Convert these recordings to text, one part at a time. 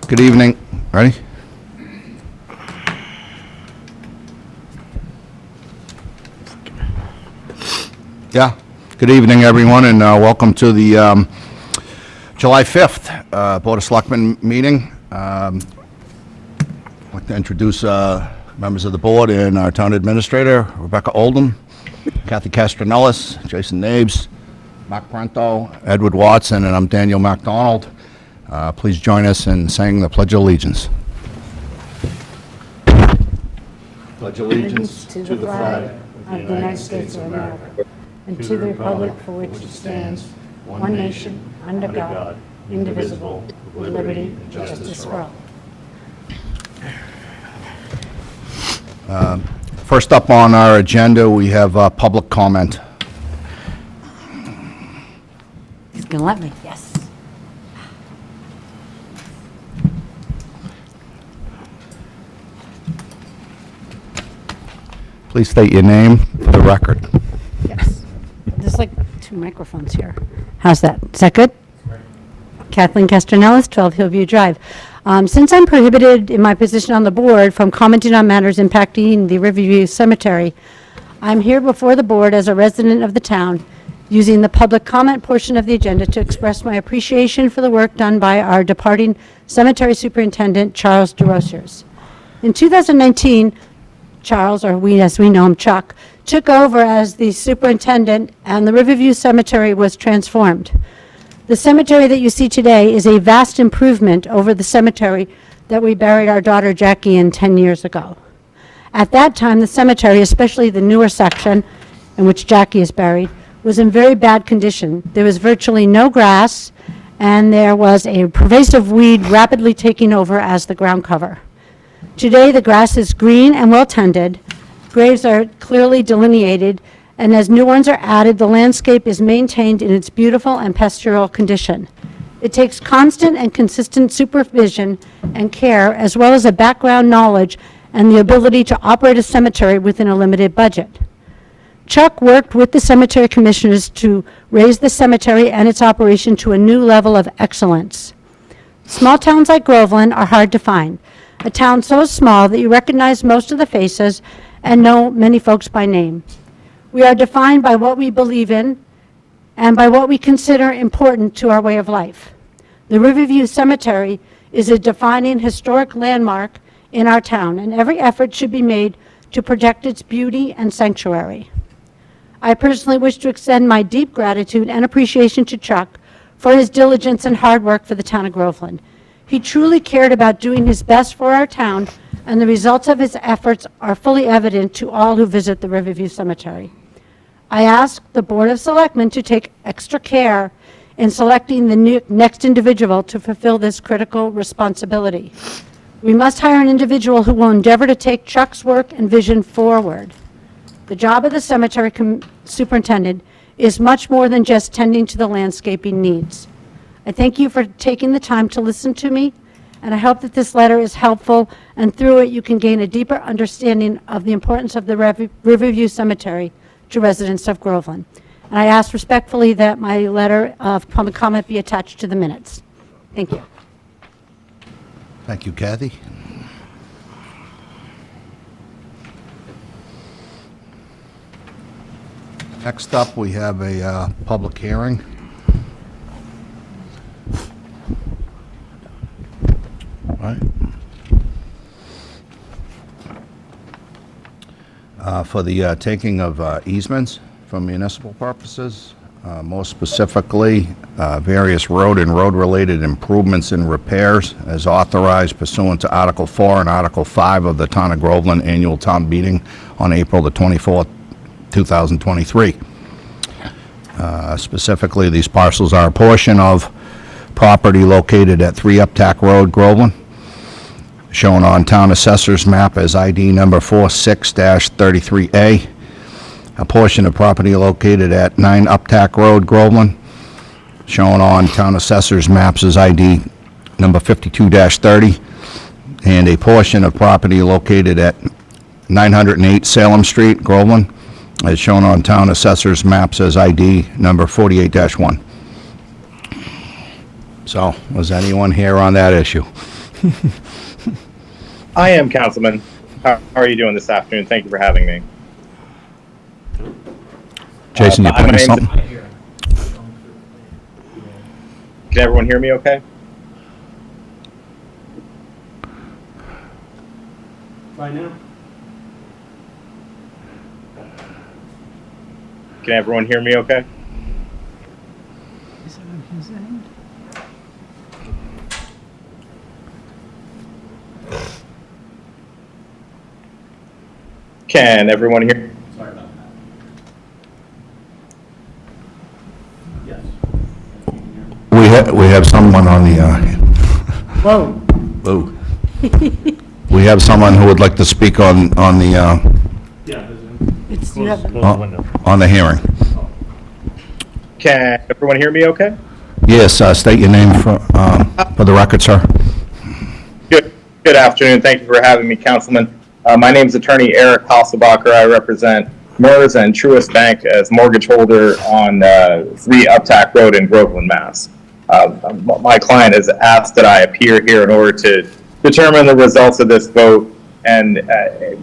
Good evening. Ready? Yeah. Good evening, everyone, and welcome to the July 5th Board of Selectmen meeting. I'd like to introduce members of the board and our town administrator, Rebecca Oldham, Kathy Castronellis, Jason Nabes, Mark Prento, Edward Watson, and I'm Daniel MacDonald. Please join us in saying the Pledge of Allegiance. Pledge allegiance to the flag of the United States of America and to the republic for which it stands, one nation, under God, indivisible, with liberty and justice for all. First up on our agenda, we have public comment. He's going to let me, yes. Please state your name for the record. Yes. There's like 2 microphones here. How's that? Is that good? Kathleen Castronellis, 12 Hillview Drive. Since I'm prohibited in my position on the board from commenting on matters impacting the Riverview Cemetery, I'm here before the board as a resident of the town, using the public comment portion of the agenda to express my appreciation for the work done by our departing cemetery superintendent, Charles DeRosiers. In 2019, Charles, or we as we know him, Chuck, took over as the superintendent, and the Riverview Cemetery was transformed. The cemetery that you see today is a vast improvement over the cemetery that we buried our daughter Jackie in 10 years ago. At that time, the cemetery, especially the newer section in which Jackie is buried, was in very bad condition. There was virtually no grass, and there was a pervasive weed rapidly taking over as the ground cover. Today, the grass is green and well-tended, graves are clearly delineated, and as new ones are added, the landscape is maintained in its beautiful and pastoral condition. It takes constant and consistent supervision and care, as well as a background knowledge and the ability to operate a cemetery within a limited budget. Chuck worked with the cemetery commissioners to raise the cemetery and its operation to a new level of excellence. Small towns like Groveland are hard to find. A town so small that you recognize most of the faces and know many folks by name. We are defined by what we believe in and by what we consider important to our way of life. The Riverview Cemetery is a defining historic landmark in our town, and every effort should be made to protect its beauty and sanctuary. I personally wish to extend my deep gratitude and appreciation to Chuck for his diligence and hard work for the town of Groveland. He truly cared about doing his best for our town, and the results of his efforts are fully evident to all who visit the Riverview Cemetery. I ask the Board of Selectmen to take extra care in selecting the next individual to fulfill this critical responsibility. We must hire an individual who will endeavor to take Chuck's work and vision forward. The job of the cemetery superintendent is much more than just tending to the landscaping needs. I thank you for taking the time to listen to me, and I hope that this letter is helpful, and through it you can gain a deeper understanding of the importance of the Riverview Cemetery to residents of Groveland. And I ask respectfully that my letter of public comment be attached to the minutes. Thank you. Thank you, Kathy. Next up, we have a public hearing. Right. For the taking of easements for municipal purposes, more specifically, various road and road-related improvements and repairs as authorized pursuant to Article 4 and Article 5 of the Town of Groveland Annual Town Meeting on April the 24th, 2023. Specifically, these parcels are a portion of property located at 3 Uptack Road, Groveland, shown on Town Assessor's map as ID number 46-33A. A portion of property located at 9 Uptack Road, Groveland, shown on Town Assessor's maps as ID number 52-30. And a portion of property located at 908 Salem Street, Groveland, as shown on Town Assessor's maps as ID number 48-1. So, was anyone here on that issue? I am, Councilman. How are you doing this afternoon? Thank you for having me. Jason, you my putting name's- something? Can everyone hear me okay? Right now? Can everyone hear me okay? Is it on his end? Can everyone hear? Sorry about that. Yes. We have someone on the, Whoa. whoa. We have someone who would like to speak on the, Yeah, there's a- It's, you have, on the hearing. Can everyone hear me okay? Yes, state your name for the record, sir. Good afternoon. Thank you for having me, Councilman. My name is Attorney Eric Hasselbacher. I represent MERS and Truist Bank as mortgage holder on 3 Uptack Road in Groveland, Mass. My client has asked that I appear here in order to determine the results of this vote, and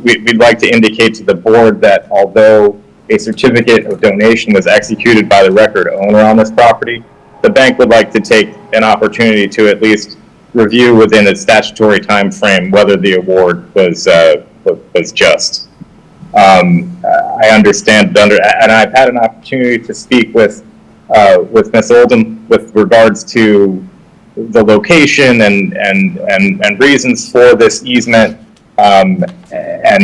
we'd like to indicate to the board that although a certificate of donation was executed by the record owner on this property, the bank would like to take an opportunity to at least review within its statutory time frame whether the award was just. I understand, and I've had an opportunity to speak with Ms. Oldham with regards to the location and reasons for this easement. And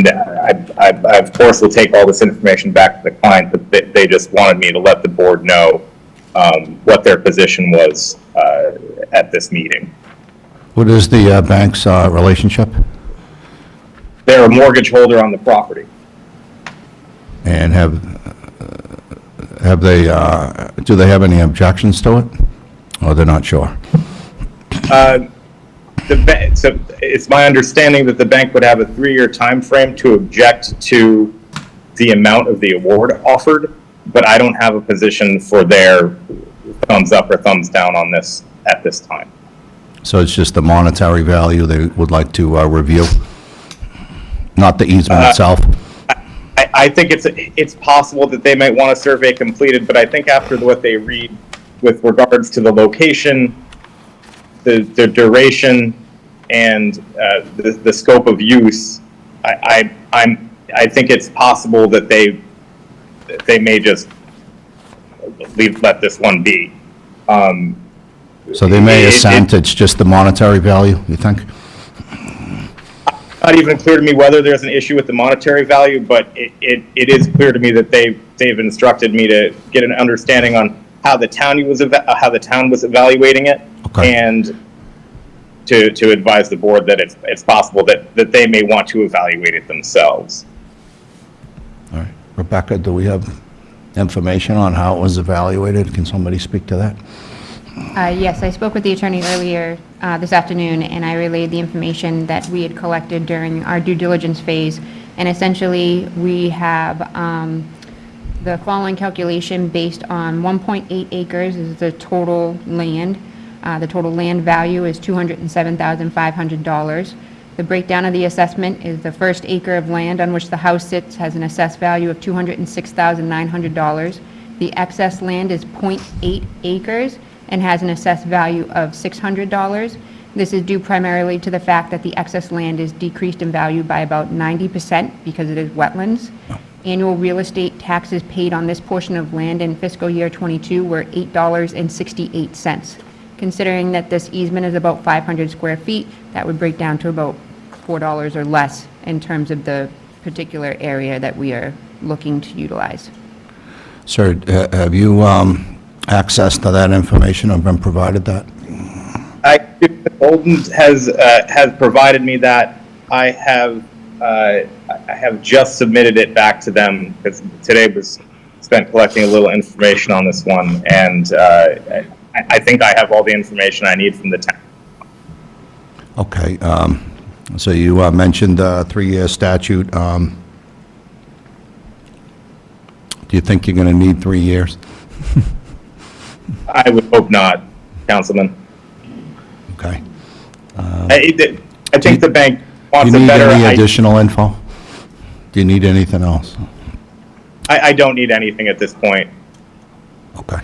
I, of course, will take all this information back to the client, but they just wanted me to let the board know what their position was at this meeting. What is the bank's relationship? They're a mortgage holder on the property. And have they, do they have any objections to it? Or they're not sure? So it's my understanding that the bank would have a 3-year time frame to object to the amount of the award offered, but I don't have a position for their thumbs up or thumbs down on this at this time. So it's just the monetary value they would like to review? Not the easement itself? I think it's possible that they might want a survey completed, but I think after what they read with regards to the location, the duration, and the scope of use, I think it's possible that they may just let this one be. So they may assent, it's just the monetary value, you think? Not even clear to me whether there's an issue with the monetary value, but it is clear to me that they've instructed me to get an understanding on how the town was evaluating it, Okay. and to advise the board that it's possible that they may want to evaluate it themselves. All right. Rebecca, do we have information on how it was evaluated? Can somebody speak to that? Yes, I spoke with the attorney earlier this afternoon, and I relayed the information that we had collected during our due diligence phase. And essentially, we have the following calculation based on 1.8 acres is the total land. The total land value is $207,500. The breakdown of the assessment is the first acre of land on which the house sits has an assessed value of $206,900. The excess land is 0.8 acres and has an assessed value of $600. This is due primarily to the fact that the excess land is decreased in value by about 90% because it is wetlands. Annual real estate taxes paid on this portion of land in fiscal year '22 were $8.68. Considering that this easement is about 500 square feet, that would break down to about $4 or less in terms of the particular area that we are looking to utilize. Sir, have you access to that information or been provided that? Olden has provided me that. I have just submitted it back to them because today was spent collecting a little information on this one, and I think I have all the information I need from the town. Okay, so you mentioned the 3-year statute. Do you think you're going to need 3 years? I would hope not, Councilman. Okay. I think the bank wants Do a you need better any idea. additional info? Do you need anything else? I don't need anything at this point. Okay.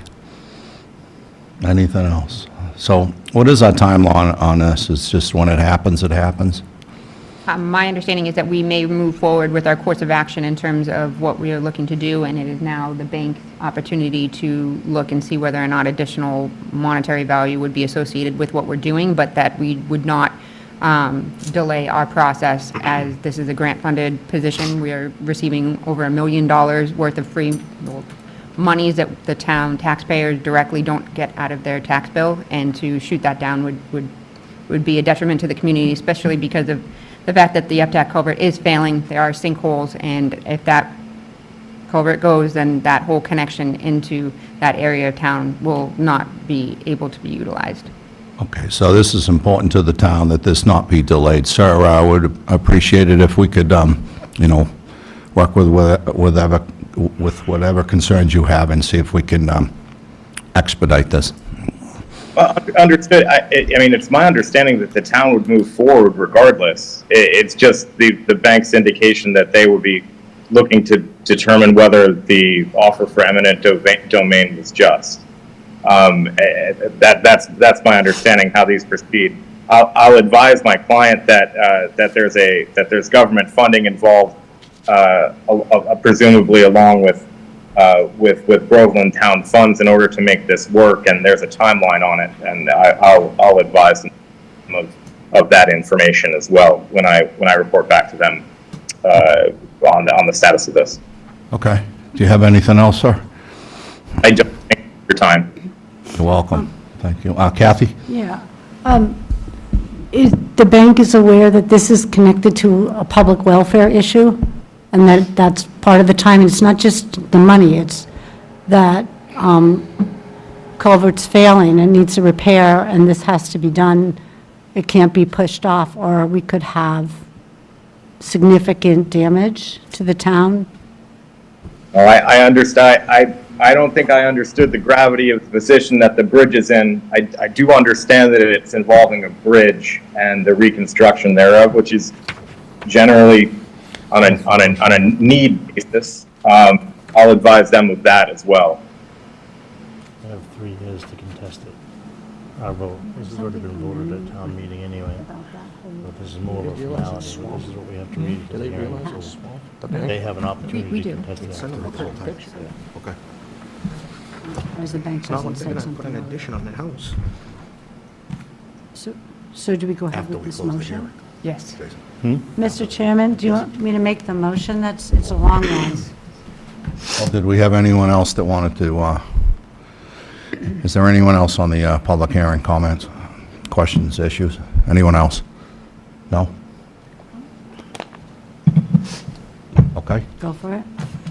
Anything else? So what is our timeline on this? It's just when it happens, it happens? My understanding is that we may move forward with our course of action in terms of what we are looking to do, and it is now the bank's opportunity to look and see whether or not additional monetary value would be associated with what we're doing, but that we would not delay our process, as this is a grant-funded position. We are receiving over $1 million worth of free monies that the town taxpayers directly don't get out of their tax bill, and to shoot that down would be a detriment to the community, especially because of the fact that the Uptack culvert is failing. There are sinkholes, and if that culvert goes, then that whole connection into that area of town will not be able to be utilized. Okay, so this is important to the town that this not be delayed. Sir, I would appreciate it if we could, work with whatever concerns you have and see if we can expedite this. Well, understood. I mean, it's my understanding that the town would move forward regardless. It's just the bank's indication that they would be looking to determine whether the offer for eminent domain was just. That's my understanding how these proceed. I'll advise my client that there's government funding involved, presumably along with Groveland Town funds in order to make this work, and there's a timeline on it, and I'll advise them of that information as well when I report back to them on the status of this. Okay. Do you have anything else, sir? I don't thank you for your time. You're welcome. Thank you. Kathy? Yeah. The bank is aware that this is connected to a public welfare issue, and that's part of the timing. It's not just the money, it's that culvert's failing and needs a repair, and this has to be done. It can't be pushed off, or we could have significant damage to the town. Well, I understand. I don't think I understood the gravity of the position that the bridge is in. I do understand that it's involving a bridge and the reconstruction thereof, which is generally on a need basis. I'll advise them of that as well. I have 3 years to contest it. Our vote, this has already been voted at town meeting anyway. But this is more of a formality. This is what we have to read to the hearing, so they have an opportunity We to do. contest it. Okay. Or is the bank Not doesn't like say they're gonna put something? an addition on the house. So do we go ahead After with we this close the motion? hearing. Yes. Mr. Chairman, do you want me to make the motion? It's a long one. Well, did we have anyone else that wanted to, is there anyone else on the public hearing, comments, questions, issues? Anyone else? No? Okay. Go for it.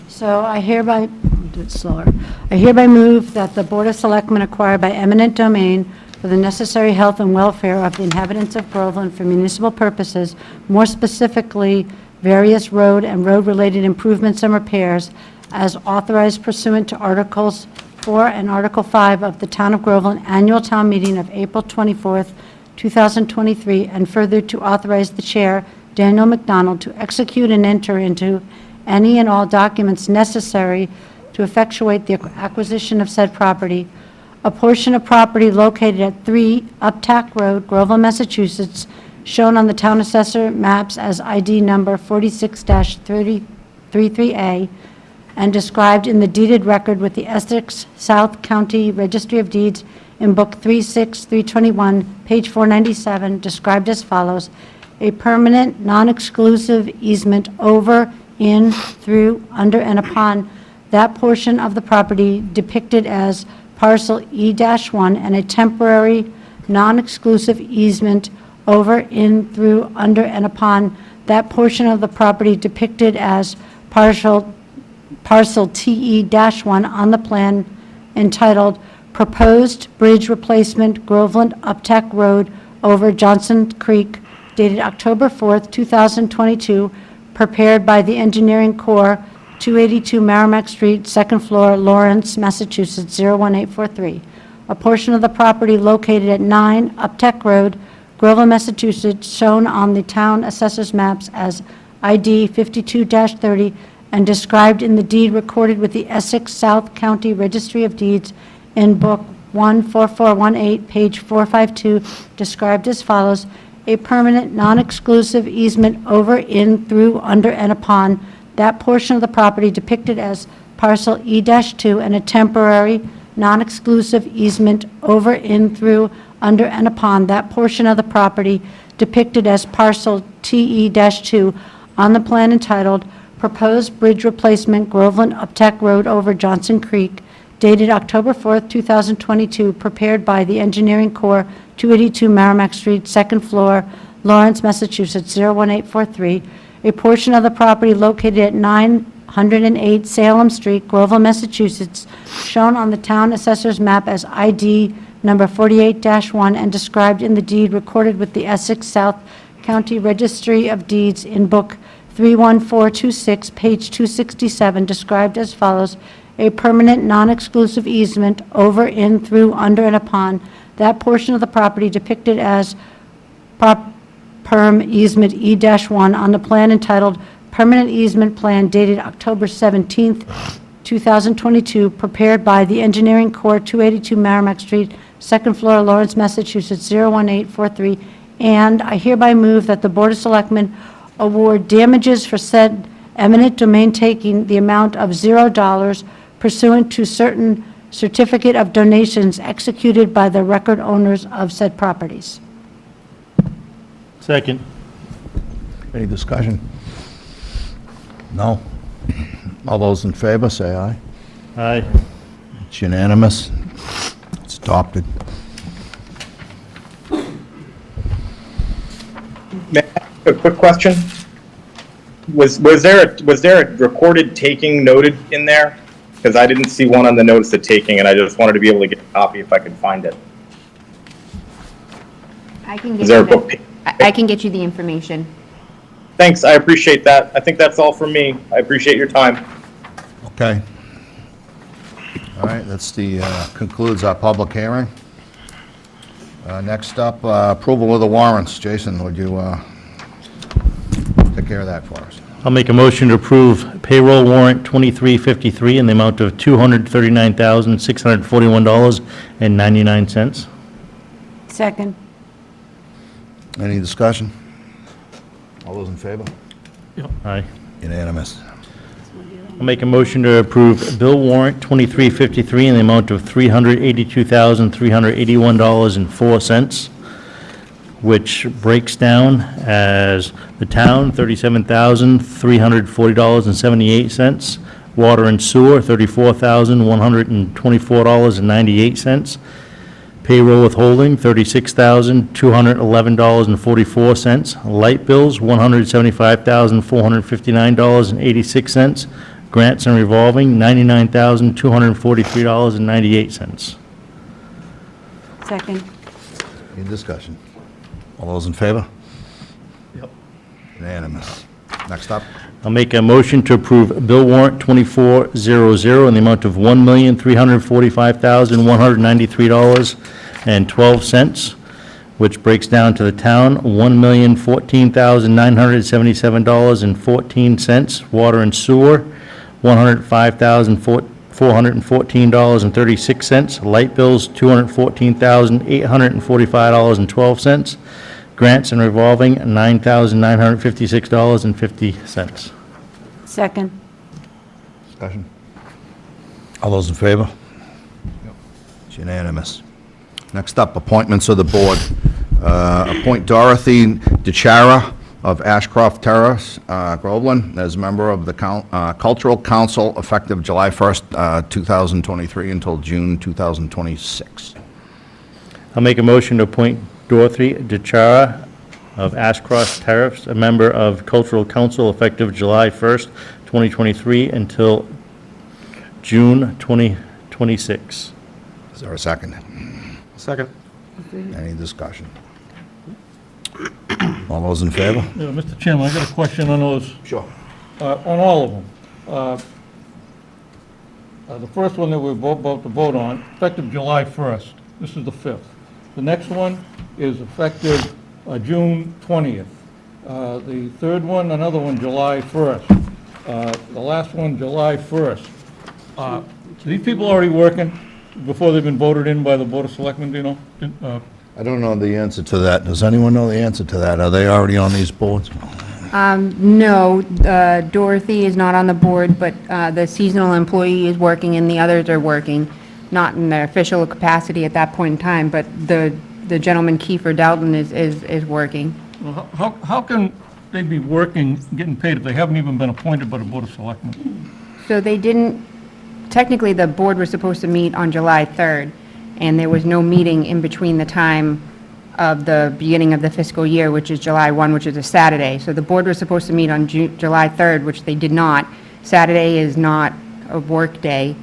So I hereby, I'll do it slower. I hereby move that the Board of Selectmen acquire by eminent domain for the necessary health and welfare of the inhabitants of Groveland for municipal purposes, more specifically, various road and road-related improvements and repairs as authorized pursuant to Articles 4 and Article 5 of the Town of Groveland Annual Town Meeting of April 24th, 2023, and further to authorize the Chair, Daniel McDonald, to execute and enter into any and all documents necessary to effectuate the acquisition of said property, a portion of property located at 3 Uptack Road, Groveland, Massachusetts, shown on the Town Assessor maps as ID number 46-33A, and described in the deeded record with the Essex South County Registry of Deeds in Book 36321, page 497, described as follows: a permanent, non-exclusive easement over, in, through, under, and upon that portion of the property depicted as parcel E-1, and a temporary, non-exclusive easement over, in, through, under, and upon that portion of the property depicted as parcel TE-1 on the plan entitled Proposed Bridge Replacement Groveland Uptack Road over Johnson Creek, dated October 4th, 2022, prepared by the Engineering Corps, 282 Merrimack Street, second floor, Lawrence, Massachusetts, 01843. A portion of the property located at 9 Uptack Road, Groveland, Massachusetts, shown on the town assessor's maps as ID 52-30 and described in the deed recorded with the Essex South County Registry of Deeds in Book 14418, page 452, described as follows: a permanent, non-exclusive easement over, in, through, under, and upon that portion of the property depicted as parcel E-2, and a temporary, non-exclusive easement over, in, through, under, and upon that portion of the property depicted as parcel TE-2 on the plan entitled Proposed Bridge Replacement Groveland Uptack Road over Johnson Creek, dated October 4th, 2022, prepared by the Engineering Corps, 282 Merrimack Street, second floor, Lawrence, Massachusetts, 01843, a portion of the property located at 908 Salem Street, Groveland, Massachusetts, shown on the town assessor's map as ID number 48-1 and described in the deed recorded with the Essex South County Registry of Deeds in Book 31426, page 267, described as follows: a permanent, non-exclusive easement over, in, through, under, and upon that portion of the property depicted as perm easement E-1 on the plan entitled Permanent Easement Plan dated October 17th, 2022, prepared by the Engineering Corps, 282 Merrimack Street, second floor, Lawrence, Massachusetts, 01843, and I hereby move that the Board of Selectmen award damages for said eminent domain taking the amount of $0 pursuant to certain certificate of donations executed by the record owners of said properties. Second. Any discussion? No? All those in favor, say aye. Aye. It's unanimous. It's adopted. May I ask a quick question? Was there a recorded taking noted in there? Because I didn't see one on the notice of taking, and I just wanted to be able to get a copy if I could find it. I can get Is there a you the- book? I can get you the information. Thanks, I appreciate that. I think that's all from me. I appreciate your time. Okay. All right, that's the, concludes our public hearing. Next up, approval of the warrants. Jason, would you take care of that for us? I'll make a motion to approve payroll warrant 2353 in the amount of $239,641.99. Second. Any discussion? All those in favor? Aye. Unanimous. I'll make a motion to approve bill warrant 2353 in the amount of $382,381.04, which breaks down as the town, $37,340.78, water and sewer, $34,124.98, payroll withholding, $36,211.44, light bills, $175,459.86, grants and revolving, $99,243.98. Second. Any discussion? All those in favor? Yep. Unanimous. Next up, I'll make a motion to approve bill warrant 2400 in the amount of $1,345,193.12, which breaks down to the town, $1,014,977.14, water and sewer, $105,414.36, light bills, $214,845.12, grants and revolving, $9,956.50. Second. discussion? All those in favor? It's unanimous. Next up, appointments of the board. Appoint Dorothy DeChara of Ashcroft Terrace, Groveland, as member of the Cultural Council effective July 1st, 2023 until June 2026. I'll make a motion to appoint Dorothy DeChara of Ashcroft Terrace, a member of Cultural Council effective July 1st, 2023 until June 2026. Is there a second? Second. Any discussion? All those in favor? Yeah, Mr. Chairman, I got a question on those, Sure. on all of them. The first one that we're about to vote on, effective July 1st. This is the 5th. The next one is effective June 20th. The third one, another one, July 1st. The last one, July 1st. Are these people already working before they've been voted in by the Board of Selectmen, do you know? I don't know the answer to that. Does anyone know the answer to that? Are they already on these boards? No, Dorothy is not on the board, but the seasonal employee is working and the others are working, not in their official capacity at that point in time, but the gentleman Kiefer Dalton is working. Well, how can they be working, getting paid if they haven't even been appointed by the Board of Selectmen? So they didn't, technically, the board was supposed to meet on July 3rd, and there was no meeting in between the time of the beginning of the fiscal year, which is July 1, which is a Saturday. So the board was supposed to meet on July 3rd, which they did not. Saturday is not a work day,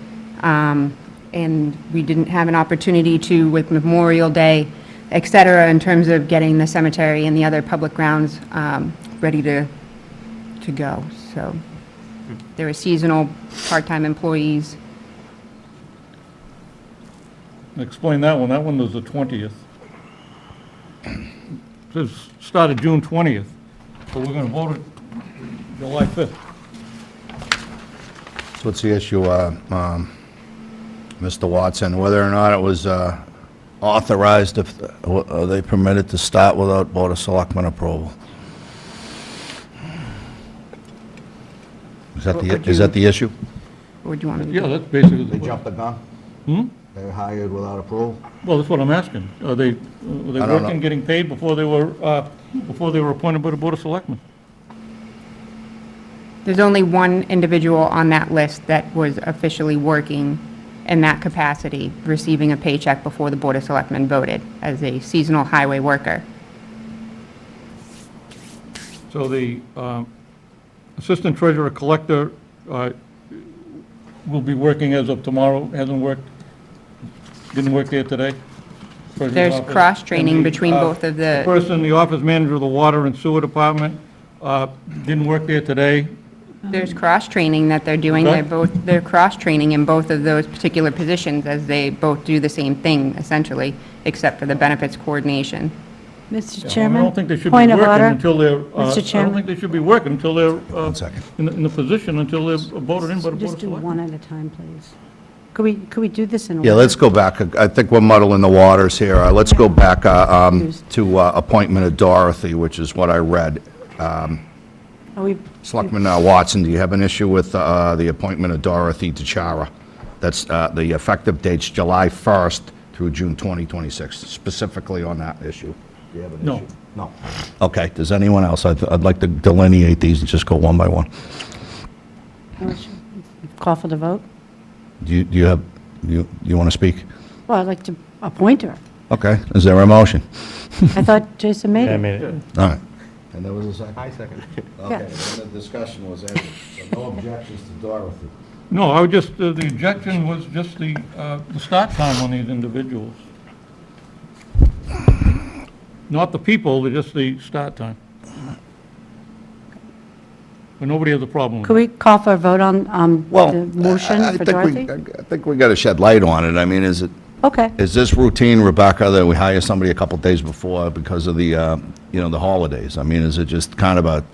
and we didn't have an opportunity to, with Memorial Day, et cetera, in terms of getting the cemetery and the other public grounds ready to go. So there were seasonal, part-time employees. Explain that one. That one was the 20th. It says started June 20th, so we're going to vote it July 5th. So what's the issue, Mr. Watson? Whether or not it was authorized, are they permitted to start without Board of Selectmen approval? Is that the issue? What do you want me to Yeah, do? that's basically the They question. jumped the gun? They were hired without approval? Well, that's what I'm asking. Were they I don't know. working, getting paid before they were appointed by the Board of Selectmen? There's only one individual on that list that was officially working in that capacity, receiving a paycheck before the Board of Selectmen voted as a seasonal highway worker. So the Assistant Treasurer Collector will be working as of tomorrow, didn't work there today? Treasurer's There's office. cross-training And the, between both of the- Person, the office manager of the Water and Sewer Department, didn't work there today. There's cross-training that they're doing. Okay. They're cross-training in both of those particular positions as they both do the same thing essentially, except for the benefits coordination. Mr. I Chairman? don't think they should be Point of working order. until they're, Mr. I don't Chairman? think they should be working until they're second. in the position, until they're voted in by the Board Just of do Selectmen. one at a time, please. Could we do this in order? Yeah, let's go back. I think we're muddling the waters here. Let's go back to appointment of Dorothy, which is what I read. Are we, Selectman Watson, do you have an issue with the appointment of Dorothy DeChara? That's the effective date's July 1st through June 2026, specifically on that issue. Do you have an No. issue? No. Okay, does anyone else? I'd like to delineate these and just go one by one. call for the vote? Do you have, you want to speak? Well, I'd like to appoint her. Okay, is there a motion? I thought Jason made I it. made it. All right. And there was a second? I second. Okay, then the discussion was ended, so no objections to Dorothy. No, I would just, the objection was just the start time on these individuals. Not the people, just the start time. But nobody has a problem with Could it. we call for a vote on Well, the motion I for think we- Dorothy? I think we got to shed light on it. I mean, is Okay. this routine, Rebecca, that we hire somebody a couple days before because of the, the holidays? I mean, is it just kind of a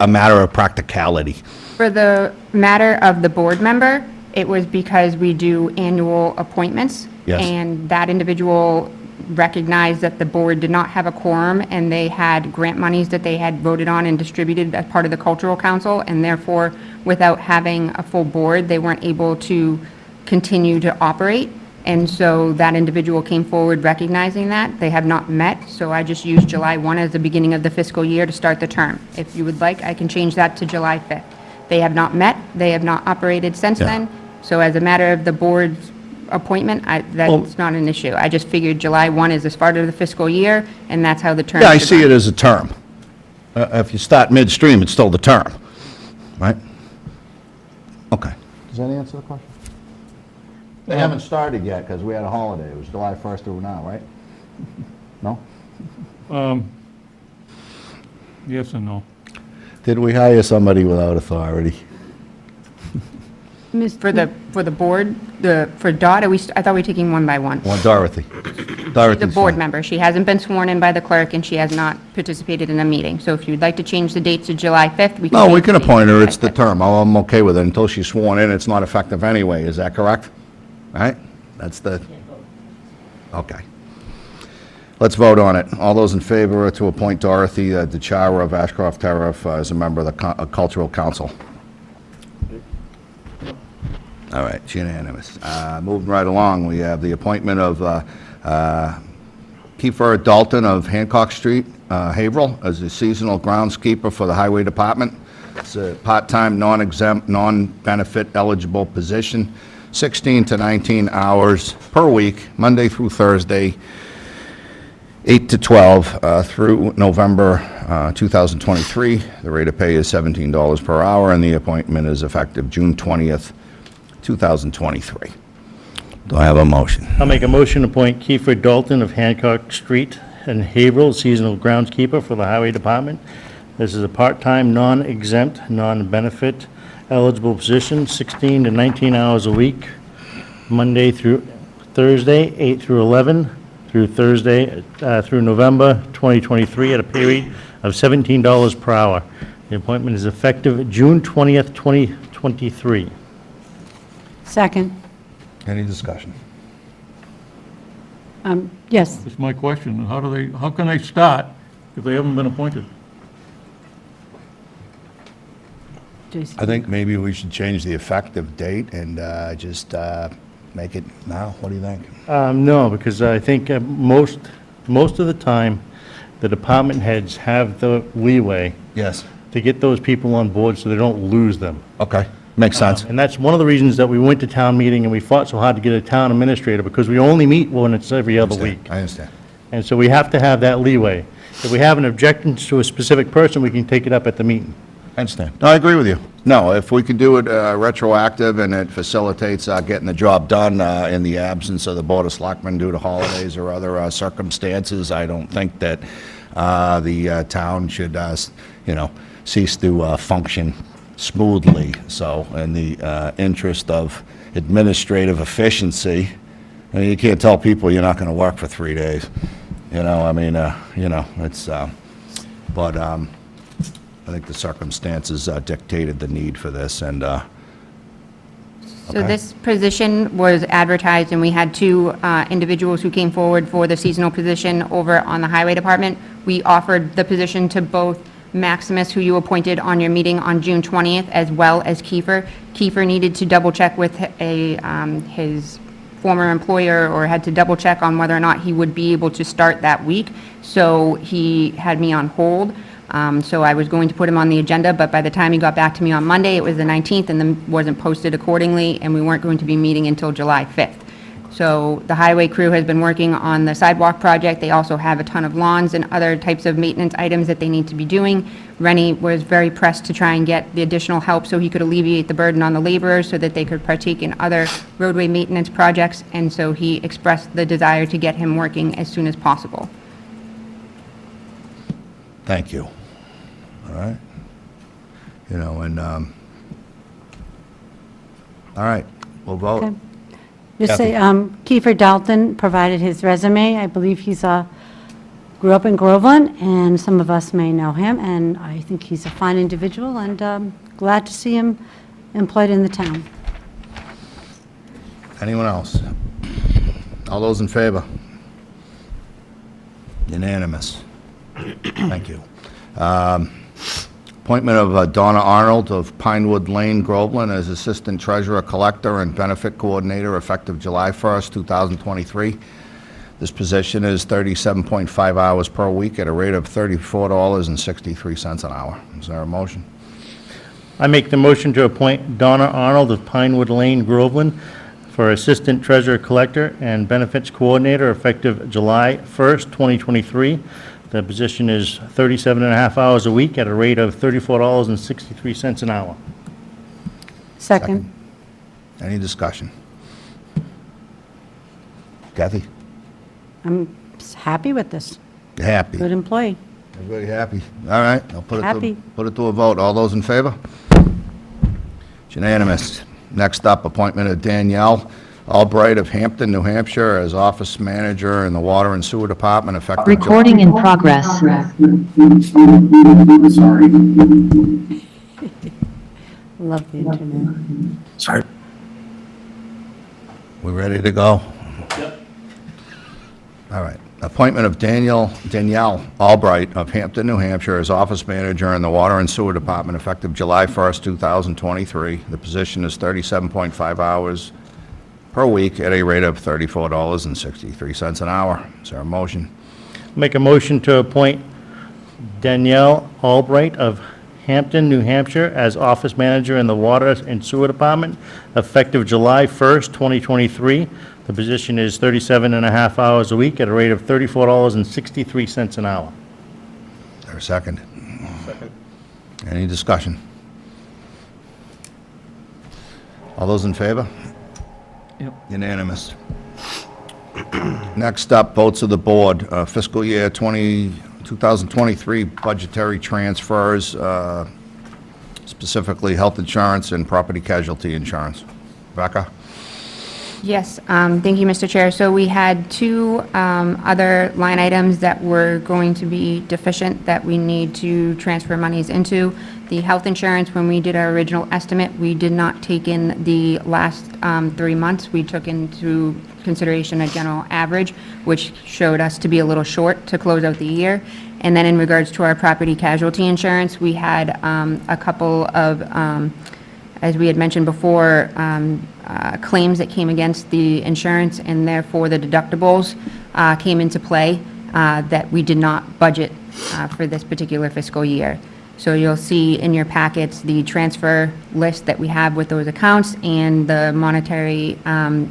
matter of practicality? For the matter of the board member, it was because we do annual appointments. Yes. And that individual recognized that the board did not have a quorum, and they had grant monies that they had voted on and distributed as part of the cultural council, and therefore, without having a full board, they weren't able to continue to operate. And so that individual came forward recognizing that. They have not met, so I just used July 1 as the beginning of the fiscal year to start the term. If you would like, I can change that to July 5th. They have not met, they have not operated since Yeah. then, so as a matter of the board's appointment, that's not an issue. I just figured July 1 is the start of the fiscal year, and that's how the term Yeah, I should see run. it as a term. If you start midstream, it's still the term, right? Okay. Does that answer the question? They haven't started yet, because we had a holiday. It was July 1st through now, right? No? Yes and no. Did we hire somebody without authority? For the for the board, for Dot, I thought we were taking one by one. Well, Dorothy. The Dorothy's board fine. member. She hasn't been sworn in by the clerk, and she has not participated in a meeting. So if you'd like to change the date to July 5th, we can. No, we change can the date appoint to her, July it's the 5th. term. I'm okay with it. Until she's sworn in, it's not effective anyway, is that correct? Right? That's the, okay. Let's vote on it. All those in favor to appoint Dorothy DeChara of Ashcroft Tariff as a member of the Cultural Council? All right, it's unanimous. Moving right along, we have the appointment of Kiefer Dalton of Hancock Street, Haverhill, as a seasonal groundskeeper for the Highway Department. It's a part-time, non-exempt, non-benefit eligible position, 16 to 19 hours per week, Monday through Thursday, 8 to 12 through November 2023. The rate of pay is $17 per hour, and the appointment is effective June 20th, 2023. Do I have a motion? I'll make a motion to appoint Kiefer Dalton of Hancock Street in Haverhill, seasonal groundskeeper for the Highway Department. This is a part-time, non-exempt, non-benefit eligible position, 16 to 19 hours a week, Monday through Thursday, 8 through 11, through Thursday, through November 2023, at a pay rate of $17 per hour. The appointment is effective June 20th, 2023. Second. Any discussion? Yes. That's my question. How can they start if they haven't been appointed? Jason. I think maybe we should change the effective date and just make it now. What do you think? No, because I think most of the time, the department heads have the leeway Yes. to get those people on board so they don't lose them. Okay, makes sense. And that's one of the reasons that we went to town meeting and we fought so hard to get a town administrator, because we only meet when it's every other week. I understand. And so we have to have that leeway. If we have an objection to a specific person, we can take it up at the meeting. I understand. No, I agree with you. No, if we can do it retroactive and it facilitates getting the job done in the absence of the Board of Selectmen due to holidays or other circumstances, I don't think that the town should, cease to function smoothly. So in the interest of administrative efficiency, I mean, you can't tell people you're not going to work for 3 days. It's, but I think the circumstances dictated the need for this, and, So okay. this position was advertised, and we had two individuals who came forward for the seasonal position over on the Highway Department. We offered the position to both Maximus, who you appointed on your meeting on June 20th, as well as Kiefer. Kiefer needed to double-check with his former employer, or had to double-check on whether or not he would be able to start that week, so he had me on hold. So I was going to put him on the agenda, but by the time he got back to me on Monday, it was the 19th, and then wasn't posted accordingly, and we weren't going to be meeting until July 5th. So the highway crew has been working on the sidewalk project. They also have a ton of lawns and other types of maintenance items that they need to be doing. Rennie was very pressed to try and get the additional help so he could alleviate the burden on the laborers so that they could partake in other roadway maintenance projects, and so he expressed the desire to get him working as soon as possible. thank you. All right? All right, we'll vote. Okay. Just say, Kiefer Dalton provided his resume. I believe he's grew up in Groveland, and some of us may know him, and I think he's a fine individual, and glad to see him employed in the town. Anyone else? All those in favor? Unanimous. Thank you. Appointment of Donna Arnold of Pinewood Lane, Groveland, as Assistant Treasurer Collector and Benefit Coordinator effective July 1st, 2023. This position is 37.5 hours per week at a rate of $34.63 an hour. Is there a motion? I make the motion to appoint Donna Arnold of Pinewood Lane, Groveland, for Assistant Treasurer Collector and Benefits Coordinator effective July 1st, 2023. The position is 37 and a half hours a week at a rate of $34.63 an hour. Second. Any discussion? Kathy? I'm happy with this. Happy? Good employee. Everybody happy? All right, I'll put Happy. it to a vote. All those in favor? It's unanimous. Next up, appointment of Danielle Albright of Hampton, New Hampshire, as office manager in the Water and Sewer Department, effective Recording in progress. Love the internet. Sorry. We ready to go? Yep. All right. Appointment of Danielle Albright of Hampton, New Hampshire, as office manager in the Water and Sewer Department, effective July 1st, 2023. The position is 37.5 hours per week at a rate of $34.63 an hour. Is there a motion? Make a motion to appoint Danielle Albright of Hampton, New Hampshire, as office manager in the Water and Sewer Department, effective July 1st, 2023. The position is 37.5 hours a week at a rate of $34.63 an hour. Is there a second? Second. Any discussion? All those in favor? Yep. Unanimous. Next up, votes of the board, fiscal year 2023 budgetary transfers, specifically health insurance and property casualty insurance. Rebecca? Yes, thank you, Mr. Chair. So we had two other line items that were going to be deficient that we need to transfer monies into. The health insurance, when we did our original estimate, we did not take in the last 3 months. We took into consideration a general average, which showed us to be a little short to close out the year. And then in regards to our property casualty insurance, we had a couple of, as we had mentioned before, claims that came against the insurance, and therefore the deductibles came into play that we did not budget for this particular fiscal year. So you'll see in your packets the transfer list that we have with those accounts and the monetary, and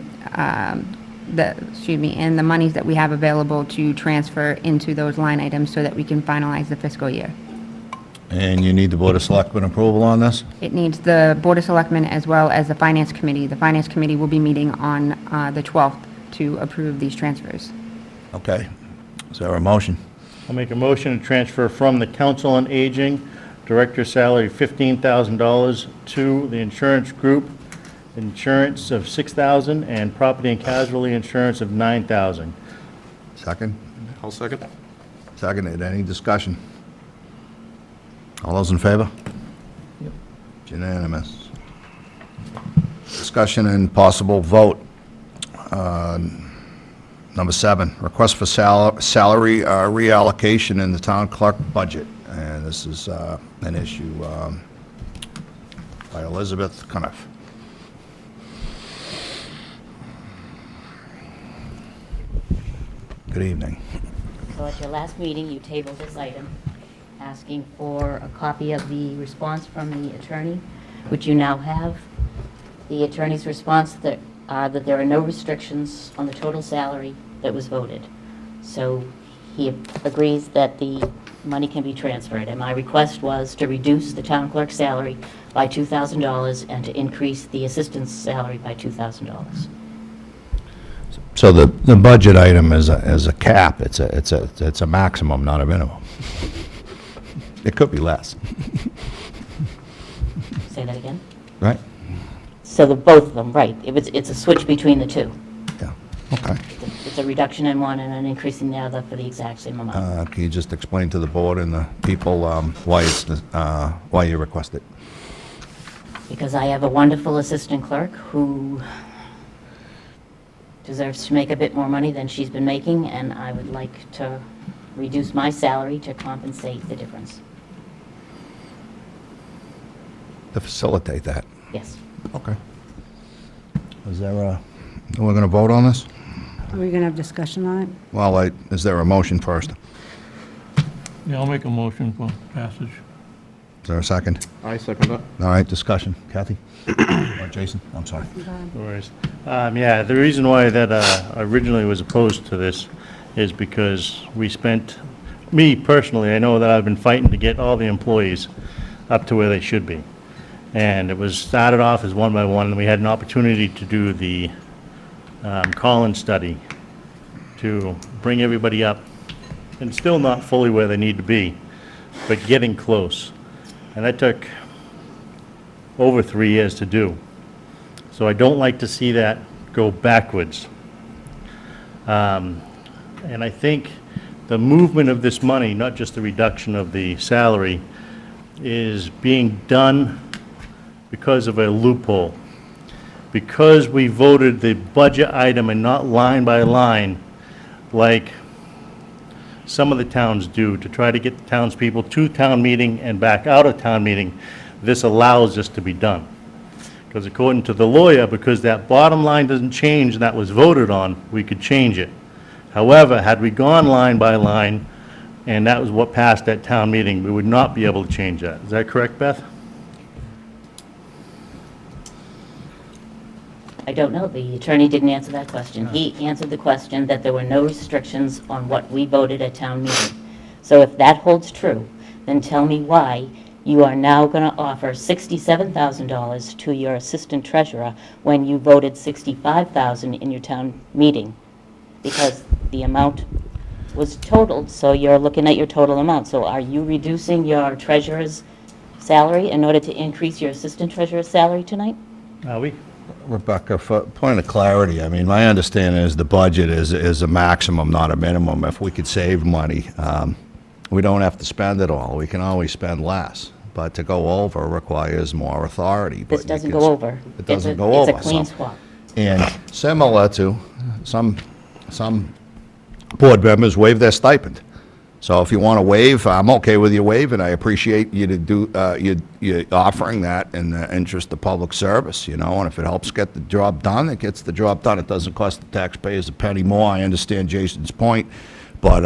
the monies that we have available to transfer into those line items so that we can finalize the fiscal year. And you need the Board of Selectmen approval on this? It needs the Board of Selectmen as well as the Finance Committee. The Finance Committee will be meeting on the 12th to approve these transfers. Okay. Is there a motion? I'll make a motion to transfer from the Council on Aging, Director salary $15,000 to the insurance group, insurance of $6,000 and property and casualty insurance of $9,000. Second? I'll second. Seconded. Any discussion? All those in favor? Yep. It's unanimous. Discussion and possible vote. Number 7, request for salary reallocation in the town clerk budget. And this is an issue by Elizabeth Cuniff. Good evening. So at your last meeting, you tabled this item, asking for a copy of the response from the attorney, which you now have. The attorney's response that there are no restrictions on the total salary that was voted. So he agrees that the money can be transferred. And my request was to reduce the town clerk's salary by $2,000 and to increase the assistant's salary by $2,000. So the budget item is a cap. It's a maximum, not a minimum. It could be less, Say that again? right? So both of them, right. It's a switch between the two. Yeah, okay. It's a reduction in one and an increase in the other for the exact same amount. Can you just explain to the board and the people why you request it? Because I have a wonderful assistant clerk who deserves to make a bit more money than she's been making, and I would like to reduce my salary to compensate the difference. To facilitate that? Yes. Okay. Is there we're going to vote on this? Are we going to have discussion on it? Well, is there a motion first? Yeah, I'll make a motion for passage. Is there a second? I second that. All right, discussion. Kathy? Or Jason? I'm sorry. No worries. Yeah, the reason why that I originally was opposed to this is because me personally, I know that I've been fighting to get all the employees up to where they should be. And it was started off as one by one, and we had an opportunity to do the call-in study to bring everybody up, and still not fully where they need to be, but getting close. And that took over 3 years to do. So I don't like to see that go backwards. And I think the movement of this money, not just the reduction of the salary, is being done because of a loophole. Because we voted the budget item and not line by line, like some of the towns do, to try to get the townspeople to town meeting and back out of town meeting, this allows this to be done. Because according to the lawyer, because that bottom line doesn't change and that was voted on, we could change it. However, had we gone line by line, and that was what passed at town meeting, we would not be able to change that. Is that correct, Beth? I don't know. The attorney didn't answer that question. He answered the question that there were no restrictions on what we voted at town meeting. So if that holds true, then tell me why you are now going to offer $67,000 to your assistant treasurer when you voted $65,000 in your town meeting. Because the amount was totaled, so you're looking at your total amount. So are you reducing your treasurer's salary in order to increase your assistant treasurer's salary tonight? Are we? Rebecca, for point of clarity, I mean, my understanding is the budget is a maximum, not a minimum. If we could save money, we don't have to spend it all. We can always spend less. But to go over requires more authority. This doesn't go over. It doesn't go over. It's a clean so- swap. And similar to some board members waive their stipend. So if you want to waive, I'm okay with you waiving. I appreciate you to do, you offering that in the interest of public service, and if it helps get the job done, it gets the job done. It doesn't cost the taxpayers a penny more. I understand Jason's point, but,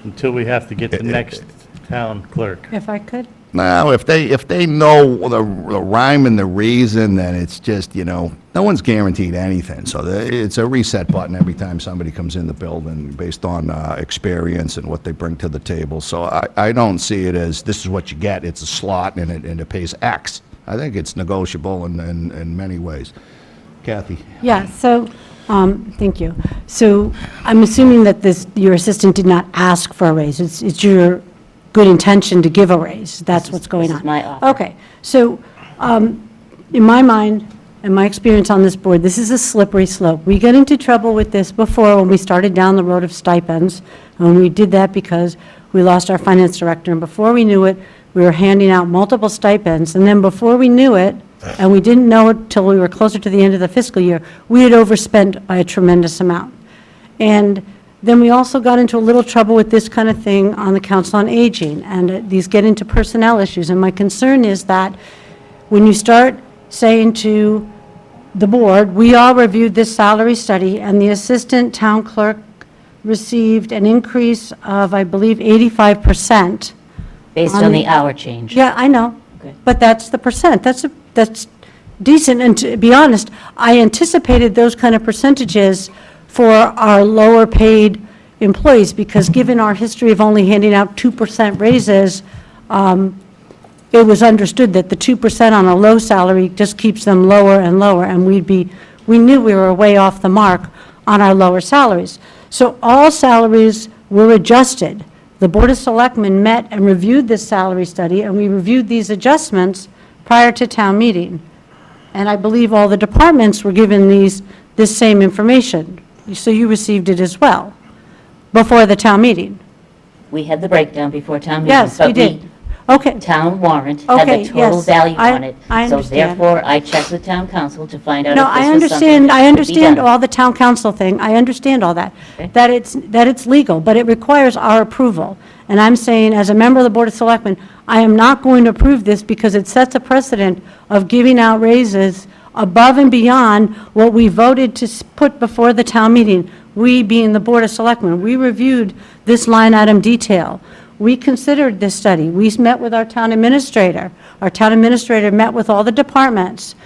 Until we have to get the next town clerk. If I could? now, if they know the rhyme and the reason, then it's just, no one's guaranteed anything. So it's a reset button every time somebody comes in the building based on experience and what they bring to the table. So I don't see it as this is what you get. It's a slot and it pays X. I think it's negotiable in many ways. Kathy? Yeah, so, thank you. So I'm assuming that your assistant did not ask for a raise. It's your good intention to give a raise. That's what's going on. This is my offer. Okay, so in my mind and my experience on this board, this is a slippery slope. We got into trouble with this before when we started down the road of stipends, and we did that because we lost our finance director, and before we knew it, we were handing out multiple stipends, and then before we knew it, and we didn't know it till we were closer to the end of the fiscal year, we had overspent by a tremendous amount. And then we also got into a little trouble with this kind of thing on the Council on Aging, and these get into personnel issues. And my concern is that when you start saying to the board, we all reviewed this salary study, and the assistant town clerk received an increase of, I believe, 85%. Based on the hour change. Yeah, I know, Okay. but that's the percent. That's decent, and to be honest, I anticipated those kind of percentages for our lower-paid employees, because given our history of only handing out 2% raises, it was understood that the 2% on a low salary just keeps them lower and lower, and we knew we were way off the mark on our lower salaries. So all salaries were adjusted. The Board of Selectmen met and reviewed this salary study, and we reviewed these adjustments prior to town meeting. And I believe all the departments were given this same information. So you received it as well, before the town meeting? We had the breakdown before town meeting. Yes, we but did. Okay, Town warrant had Okay, the total yes, value I- on it. I So understand. therefore, I checked with town council to find out no, if I this was something that understand could be all done. the town council thing, I understand all that. Okay. That it's legal, but it requires our approval. And I'm saying, as a member of the Board of Selectmen, I am not going to approve this because it sets a precedent of giving out raises above and beyond what we voted to put before the town meeting. We being the Board of Selectmen, we reviewed this line item detail. We considered this study. We met with our town administrator. Our town administrator met with all the departments.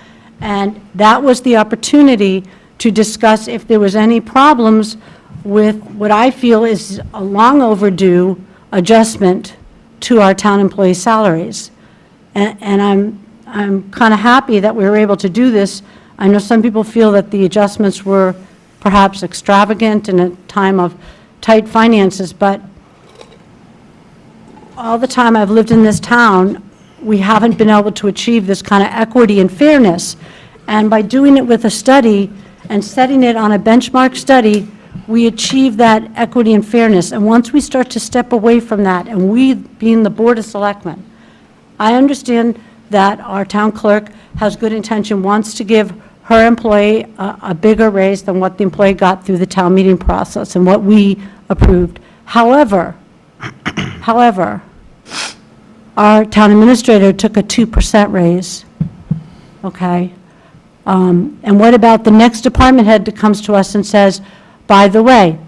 And that was the opportunity to discuss if there was any problems with what I feel is a long overdue adjustment to our town employee salaries. And I'm kind of happy that we were able to do this. I know some people feel that the adjustments were perhaps extravagant in a time of tight finances, but all the time I've lived in this town, we haven't been able to achieve this kind of equity and fairness. And by doing it with a study and setting it on a benchmark study, we achieve that equity and fairness. And once we start to step away from that, and we, being the Board of Selectmen, I understand that our town clerk has good intention, wants to give her employee a bigger raise than what the employee got through the town meeting process and what we approved. However, our town administrator took a 2% raise, okay? And what about the next department head that comes to us and says, by the way,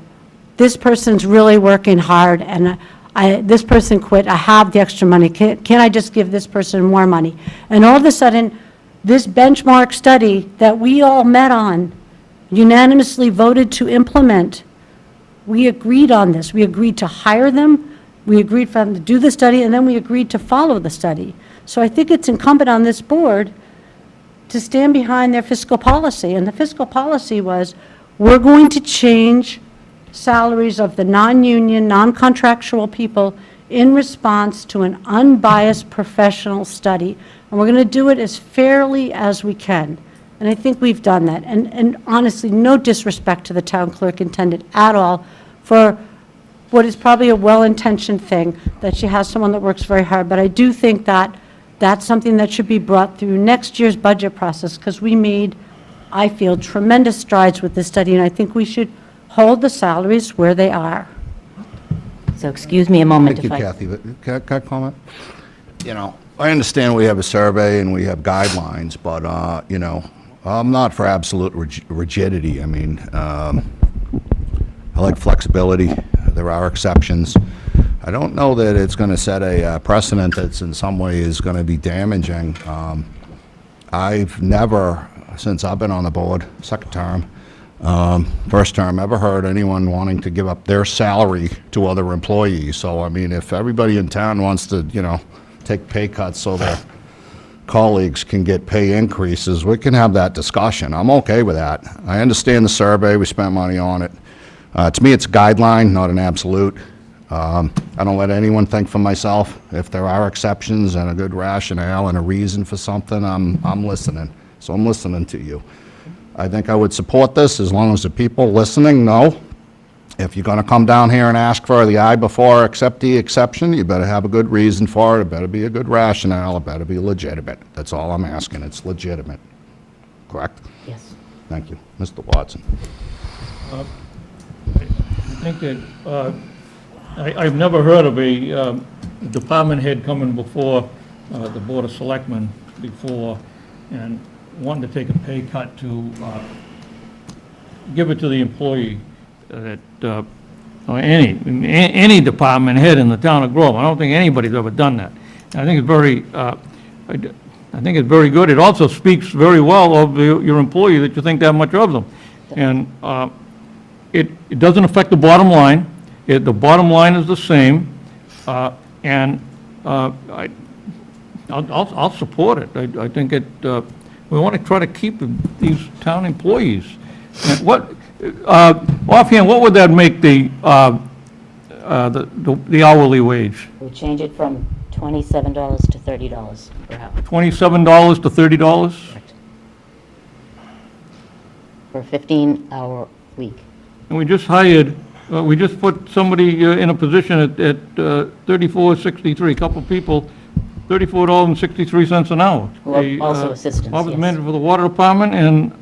this person's really working hard, and this person quit, I have the extra money, can I just give this person more money? And all of a sudden, this benchmark study that we all met on, unanimously voted to implement, we agreed on this. We agreed to hire them, we agreed for them to do the study, and then we agreed to follow the study. So I think it's incumbent on this board to stand behind their fiscal policy. And the fiscal policy was, we're going to change salaries of the non-union, non-contractual people in response to an unbiased professional study. And we're going to do it as fairly as we can. And I think we've done that. And honestly, no disrespect to the town clerk intended at all for what is probably a well-intentioned thing, that she has someone that works very hard. But I do think that that's something that should be brought through next year's budget process, because we made, I feel, tremendous strides with this study, and I think we should hold the salaries where they are. So excuse me a moment Thank you, if I... Kathy, but can I comment? You know, I understand we have a survey and we have guidelines, but, you know, I'm not for absolute rigidity. I mean, I like flexibility. There are exceptions. I don't know that it's going to set a precedent that's in some way is going to be damaging. I've never, since I've been on the board, second term, first term, ever heard anyone wanting to give up their salary to other employees. So, I mean, if everybody in town wants to, you know, take pay cuts so their colleagues can get pay increases, we can have that discussion. I'm okay with that. I understand the survey, we spent money on it. To me, it's a guideline, not an absolute. I don't let anyone think for myself. If there are exceptions and a good rationale and a reason for something, I'm listening. So I'm listening to you. I think I would support this as long as the people listening know. If you're going to come down here and ask for the I before accept the exception, you better have a good reason for it. It better be a good rationale. It better be legitimate. That's all I'm asking. It's legitimate. Correct? Yes. Thank you. Mr. Watson. I think that, I've never heard of a department head coming before the Board of Selectmen before and wanting to take a pay cut to give it to the employee that, or any department head in the town of Groveland. I don't think anybody's ever done that. I think it's very, I think it's very good. It also speaks very well of your employee that you think that much of them. And it doesn't affect the bottom line. The bottom line is the same, and I'll support it. I think we want to try to keep these town employees. And what, offhand, what would that make the hourly wage? We change it from $27 to $30 per hour $27 to $30? Correct. For a 15-hour week. And we just hired, we just put somebody in a position at $34.63, a couple people, $34.63 an hour. Who are A, also assistants, Office yes. manager for the water department and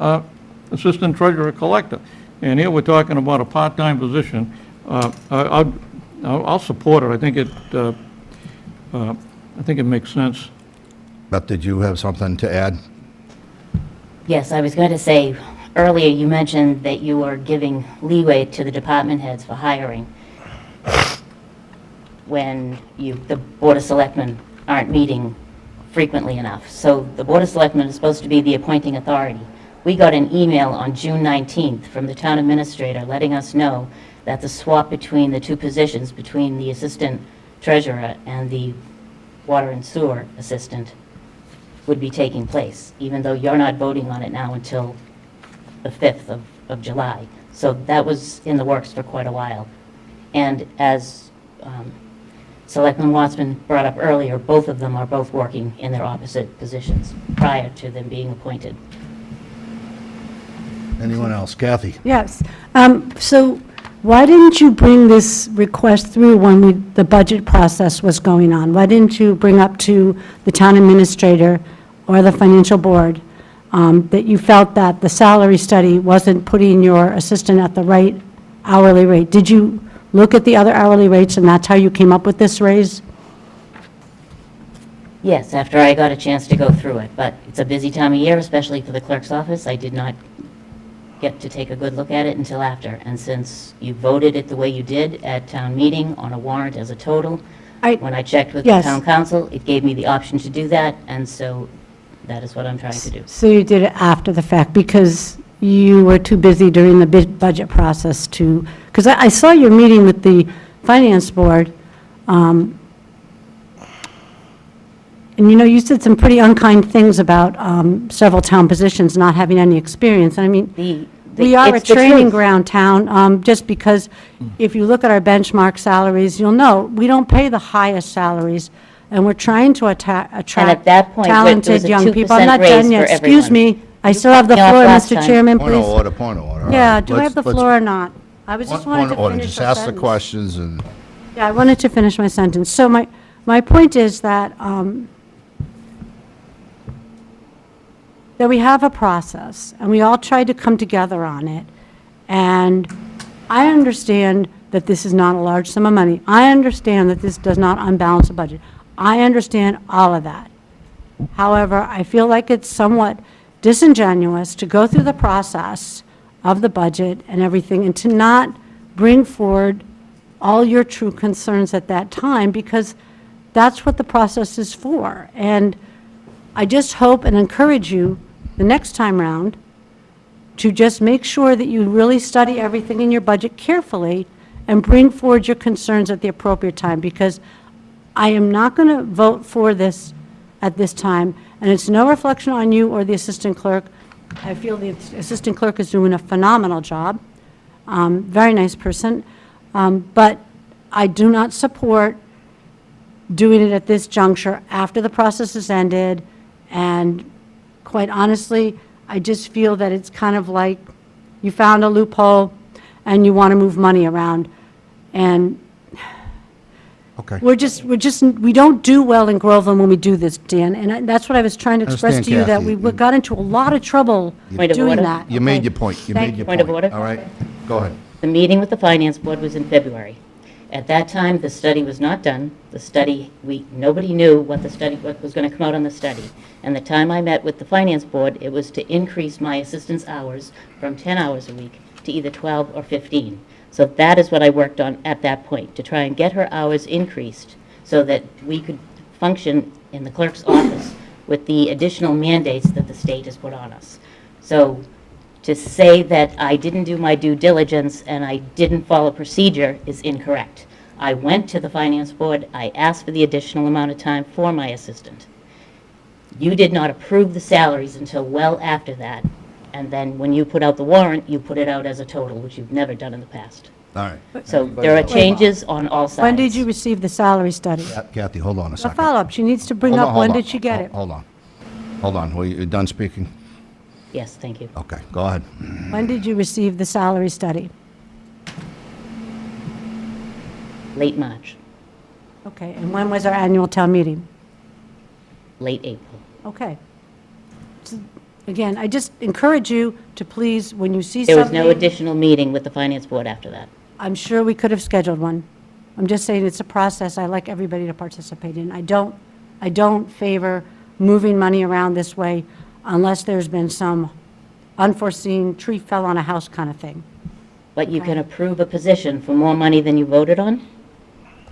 assistant treasurer collector. And here we're talking about a part-time position. I'll support it. I think it makes sense. Beth, did you have something to add? Yes, I was going to say, earlier you mentioned that you are giving leeway to the department heads for hiring when the Board of Selectmen aren't meeting frequently enough. So the Board of Selectmen is supposed to be the appointing authority. We got an email on June 19th from the town administrator letting us know that the swap between the two positions, between the assistant treasurer and the water and sewer assistant, would be taking place, even though you're not voting on it now until the 5th of July. So that was in the works for quite a while. And as Selectman Watson brought up earlier, both of them are both working in their opposite positions prior to them being appointed. Anyone else? Kathy? Yes. So why didn't you bring this request through when the budget process was going on? Why didn't you bring up to the town administrator or the financial board that you felt that the salary study wasn't putting your assistant at the right hourly rate? Did you look at the other hourly rates, and that's how you came up with this raise? Yes, after I got a chance to go through it, but it's a busy time of year, especially for the clerk's office. I did not get to take a good look at it until after. And since you voted it the way you did at town meeting on a warrant as a total, when I checked with the Yes. town council, it gave me the option to do that, and so that is what I'm trying to do. So you did it after the fact because you were too busy during the budget process to, because I saw your meeting with the finance board, and you said some pretty unkind things about several town positions not having any experience. And I mean, we are a it's the training truth. ground town, just because if you look at our benchmark salaries, you'll know, we don't pay the highest salaries, and we're trying to attract that point, there was talented a young people. I'm 2% not done raise yet. for Excuse everyone. me. I still have the cut me off floor, last Mr. time. Chairman, Point of please. order, point of order. All Yeah, right, do I have the let's- floor or not? I was just wanted Point to of order, finish just a ask the sentence. questions and, Yeah, I wanted to finish my sentence. So my point is that we have a process, and we all tried to come together on it. And I understand that this is not a large sum of money. I understand that this does not unbalance the budget. I understand all of that. However, I feel like it's somewhat disingenuous to go through the process of the budget and everything and to not bring forward all your true concerns at that time, because that's what the process is for. And I just hope and encourage you the next time round to just make sure that you really study everything in your budget carefully and bring forward your concerns at the appropriate time, because I am not going to vote for this at this time, and it's no reflection on you or the assistant clerk. I feel the assistant clerk is doing a phenomenal job, very nice person, but I do not support doing it at this juncture after the process has ended, and quite honestly, I just feel that it's kind of like you found a loophole and you want to move money around, and okay. we don't do well in Groveland when we do this, Dan, and that's what I was trying to express Understand, to you, that Kathy. we got into a lot of trouble Point of doing order. that. You made okay? your point, you Thank made your Point point. of order. All right, go ahead. The meeting with the finance board was in February. At that time, the study was not done. The study, nobody knew what was going to come out on the study. And the time I met with the finance board, it was to increase my assistant's hours from 10 hours a week to either 12 or 15. So that is what I worked on at that point, to try and get her hours increased so that we could function in the clerk's office with the additional mandates that the state has put on us. So to say that I didn't do my due diligence and I didn't follow procedure is incorrect. I went to the finance board, I asked for the additional amount of time for my assistant. You did not approve the salaries until well after that, and then when you put out the warrant, you put it out as a total, which you've never done in the past. All right. So there are changes on all sides. When did you receive the salary study? Kathy, hold on a A second. follow-up, she needs to bring Hold on, up, hold when on. did she get it? Hold on. Hold on, were you done speaking? Yes, thank you. Okay, go ahead. When did you receive the salary study? Late March, Okay, and when was our annual town meeting? late April. Okay. So, again, I just encourage you to please, when you see There something. was no additional meeting with the finance board after that. I'm sure we could have scheduled one. I'm just saying it's a process I like everybody to participate in. I don't favor moving money around this way unless there's been some unforeseen tree fell on a house kind of thing. But you can approve a position for more money than you voted on?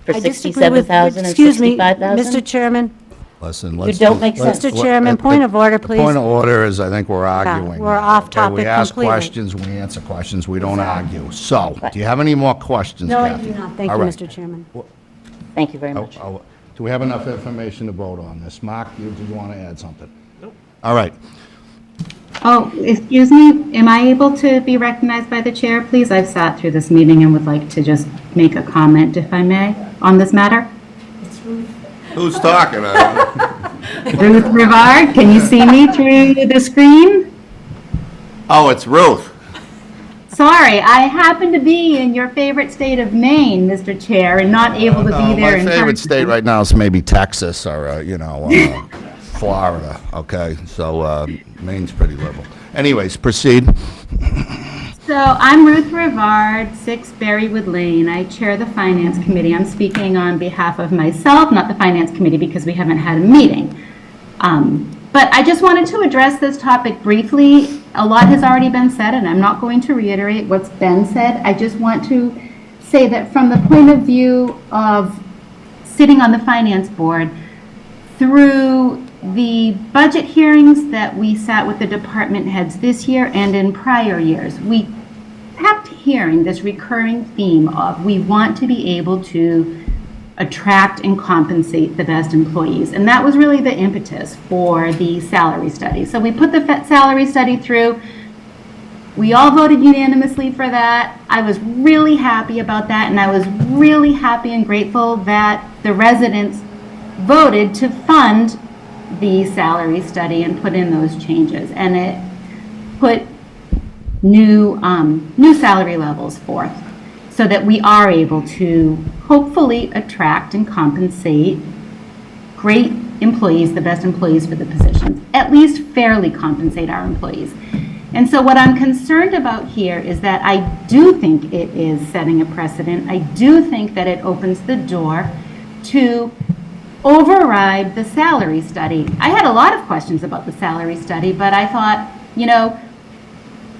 For I disagree with- 67,000 and Excuse me, 65,000? Mr. Chairman, Listen, let's. don't make let's- sense. Mr. Chairman, point of order, The please. point of order is, I think we're arguing. we're off Okay, topic We ask completely. questions, we answer questions, we don't argue. So, do you have any more questions, no, I Kathy? do not. Thank All you, right. Mr. Chairman. Thank you very Oh, much. oh, do we have enough information to vote on this? Mark, do you want to add something? Nope. All right. Oh, excuse me, am I able to be recognized by the chair, please? I've sat through this meeting and would like to just make a comment, if I may, on this matter. Who's talking? Ruth Rivard, can you see me through the screen? Oh, it's Ruth. Sorry, I happen to be in your favorite state of Maine, Mr. Chair, and not able to be there in My favorite person. state right now is maybe Texas or, Florida, okay? So Maine's pretty liberal. Anyways, proceed. So I'm Ruth Rivard, 6 Berrywood Lane. I chair the Finance Committee. I'm speaking on behalf of myself, not the Finance Committee, because we haven't had a meeting. But I just wanted to address this topic briefly. A lot has already been said, and I'm not going to reiterate what's been said. I just want to say that from the point of view of sitting on the Finance Board, through the budget hearings that we sat with the department heads this year and in prior years, we kept hearing this recurring theme of we want to be able to attract and compensate the best employees. And that was really the impetus for the salary study. So we put the salary study through. We all voted unanimously for that. I was really happy about that, and I was really happy and grateful that the residents voted to fund the salary study and put in those changes. And it put new salary levels forth so that we are able to hopefully attract and compensate great employees, the best employees for the positions, at least fairly compensate our employees. And so what I'm concerned about here is that I do think it is setting a precedent. I do think that it opens the door to override the salary study. I had a lot of questions about the salary study, but I thought,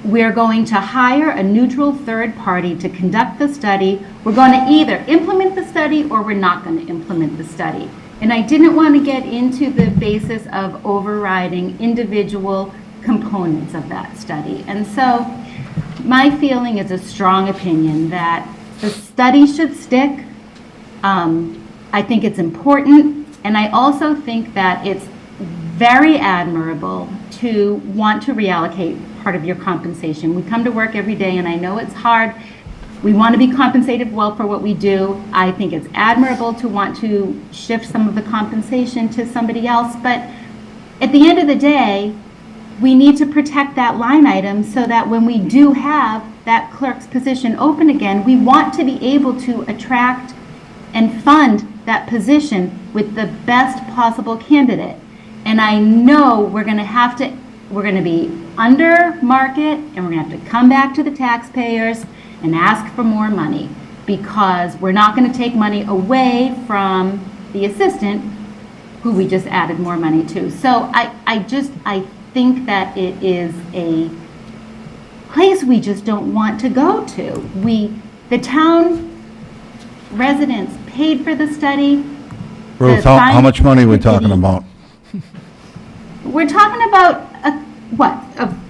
we're going to hire a neutral third party to conduct the study. We're going to either implement the study or we're not going to implement the study. And I didn't want to get into the basis of overriding individual components of that study. And so my feeling is a strong opinion that the study should stick. I think it's important, and I also think that it's very admirable to want to reallocate part of your compensation. We come to work every day, and I know it's hard. We want to be compensated well for what we do. I think it's admirable to want to shift some of the compensation to somebody else, but at the end of the day, we need to protect that line item so that when we do have that clerk's position open again, we want to be able to attract and fund that position with the best possible candidate. And I know we're going to be under market, and we're going to have to come back to the taxpayers and ask for more money, because we're not going to take money away from the assistant who we just added more money to. So I think that it is a place we just don't want to go to. The town residents paid for the study. Ruth, how much money are we talking about? We're talking about,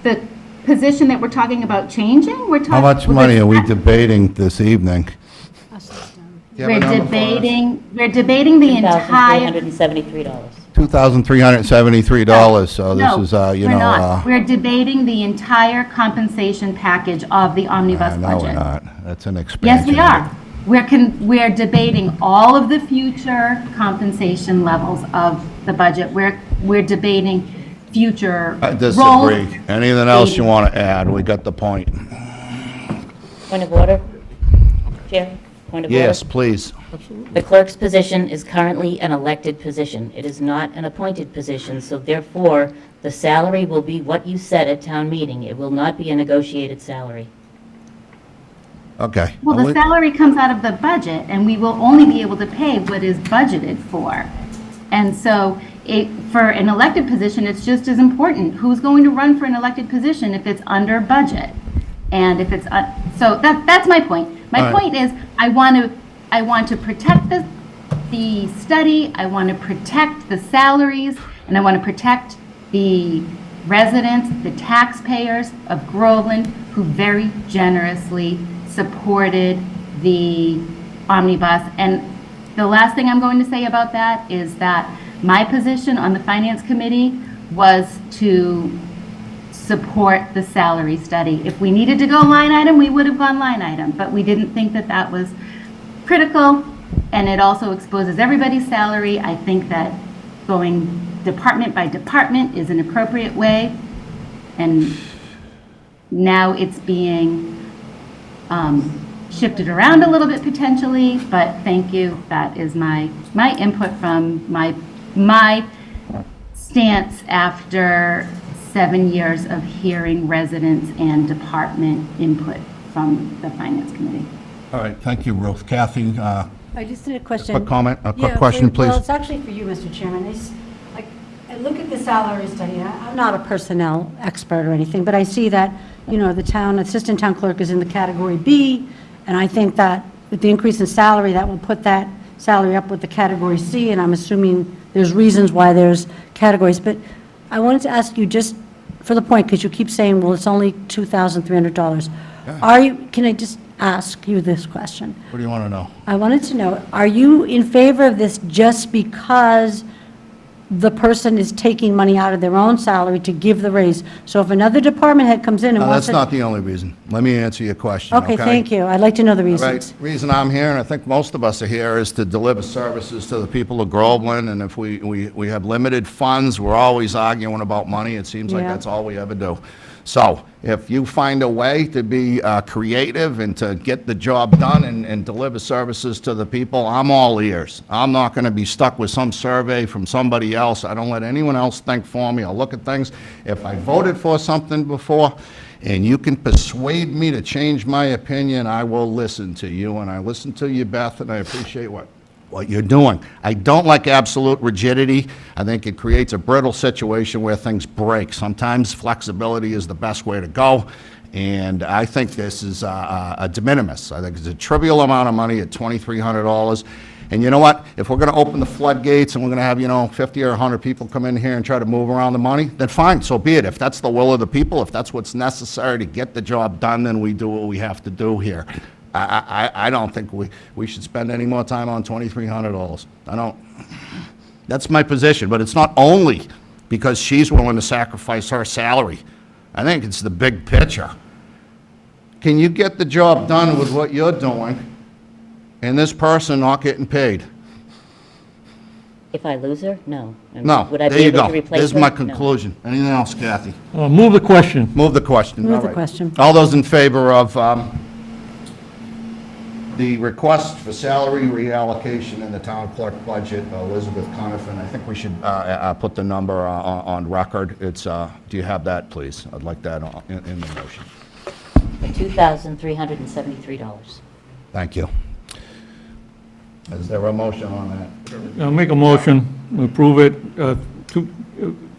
the position that we're talking about changing? How much money are we debating this evening? Do you have a number for us? We're debating the entire. $2,373. $2,373, so this No, is, we're not. We're debating the entire compensation package of the omnibus no, budget. we're not. That's an expansion. Yes, we are. We're debating all of the future compensation levels of the budget. We're debating future I roles. disagree. Anything else you want to add? We got the point. Point of order? Chair, point of order? Yes, please. The clerk's position is currently an elected position. It is not an appointed position, so therefore, the salary will be what you said at town meeting. It will not be a negotiated salary. Okay. Well, the salary comes out of the budget, and we will only be able to pay what is budgeted for. And so for an elected position, it's just as important. Who's going to run for an elected position if it's under budget? And if it's, so that's my point. My point is, I want to protect the study, I want to protect the salaries, and I want to protect the residents, the taxpayers of Groveland, who very generously supported the omnibus. And the last thing I'm going to say about that is that my position on the Finance Committee was to support the salary study. If we needed to go line item, we would have gone line item, but we didn't think that that was critical, and it also exposes everybody's salary. I think that going department by department is an appropriate way, and now it's being shift it around a little bit potentially, but thank you. That is my input from my stance after 7 years of hearing residents and department input from the Finance Committee. All right, thank you, Ruth. Kathy, I just need a question. quick comment, a quick Yeah, question, please. Well, it's actually for you, Mr. Chairman. I look at the salary study. I'm not a personnel expert or anything, but I see that, the town assistant town clerk is in the category B, and I think that with the increase in salary, that will put that salary up with the category C, and I'm assuming there's reasons why there's categories. But I wanted to ask you, just for the point, because you keep saying, well, it's only $2,300. Can I just ask you this question? What do you want to know? I wanted to know, are you in favor of this just because the person is taking money out of their own salary to give the raise? So if another department head comes in and No, wants that's to... not the only reason. Let me answer your question, okay? Okay, thank you. I'd like to know the Right, reasons. reason I'm here, and I think most of us are here, is to deliver services to the people of Groveland, and if we have limited funds, we're always arguing about money. It seems like Yeah. that's all we ever do. So if you find a way to be creative and to get the job done and deliver services to the people, I'm all ears. I'm not going to be stuck with some survey from somebody else. I don't let anyone else think for me. I'll look at things. If I voted for something before, and you can persuade me to change my opinion, I will listen to you, and I listen to you, Beth, and I appreciate what you're doing. I don't like absolute rigidity. I think it creates a brittle situation where things break. Sometimes flexibility is the best way to go, and I think this is a de minimis. I think it's a trivial amount of money at $2,300. And you know what? If we're going to open the floodgates and we're going to have, 50 or 100 people come in here and try to move around the money, then fine, so be it. If that's the will of the people, if that's what's necessary to get the job done, then we do what we have to do here. I don't think we should spend any more time on $2,300. I don't. That's my position, but it's not only because she's willing to sacrifice her salary. I think it's the big picture. Can you get the job done with what you're doing and this person not getting paid? If I lose her, no. And No, would I there be you able go. to replace There's her? my No. conclusion. Anything else, Kathy? Move the question. Move the question. Move All the right. question. All those in favor of the request for salary reallocation in the town clerk budget, Elizabeth Conifan, I think we should put the number on record. It's, do you have that, please? I'd like that in the motion. $2,373. Thank you. Is there a motion on that? I'll make a motion, we approve it, if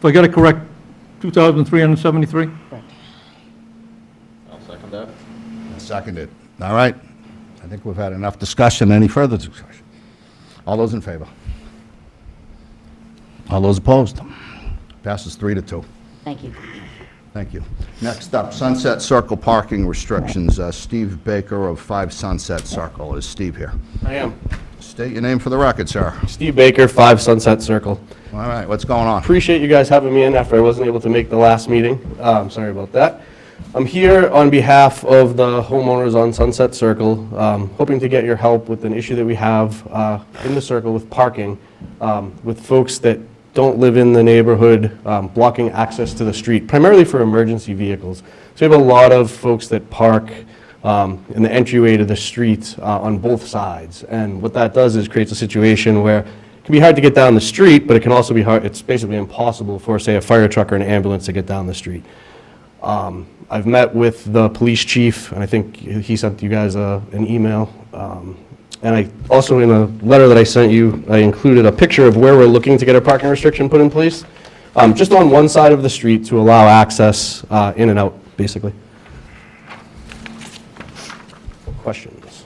I got it correct, 2,373? Seconded. All right. I think we've had enough discussion. Any further discussion? All those in favor? All those opposed? Passes 3-2. Thank you. Thank you. Next up, Sunset Circle parking restrictions. Steve Baker of 5 Sunset Circle. Is Steve here? I am. State your name for the record, sir. Steve Baker, 5 Sunset Circle. All right, what's going on? Appreciate you guys having me in after I wasn't able to make the last meeting. Sorry about that. I'm here on behalf of the homeowners on Sunset Circle, hoping to get your help with an issue that we have in the circle with parking, with folks that don't live in the neighborhood, blocking access to the street, primarily for emergency vehicles. So we have a lot of folks that park in the entryway to the street on both sides. And what that does is creates a situation where it can be hard to get down the street, but it can also be hard, it's basically impossible for, say, a fire truck or an ambulance to get down the street. I've met with the police chief, and I think he sent you guys an email. And I also, in a letter that I sent you, I included a picture of where we're looking to get a parking restriction put in place, just on one side of the street to allow access in and out, basically. Questions?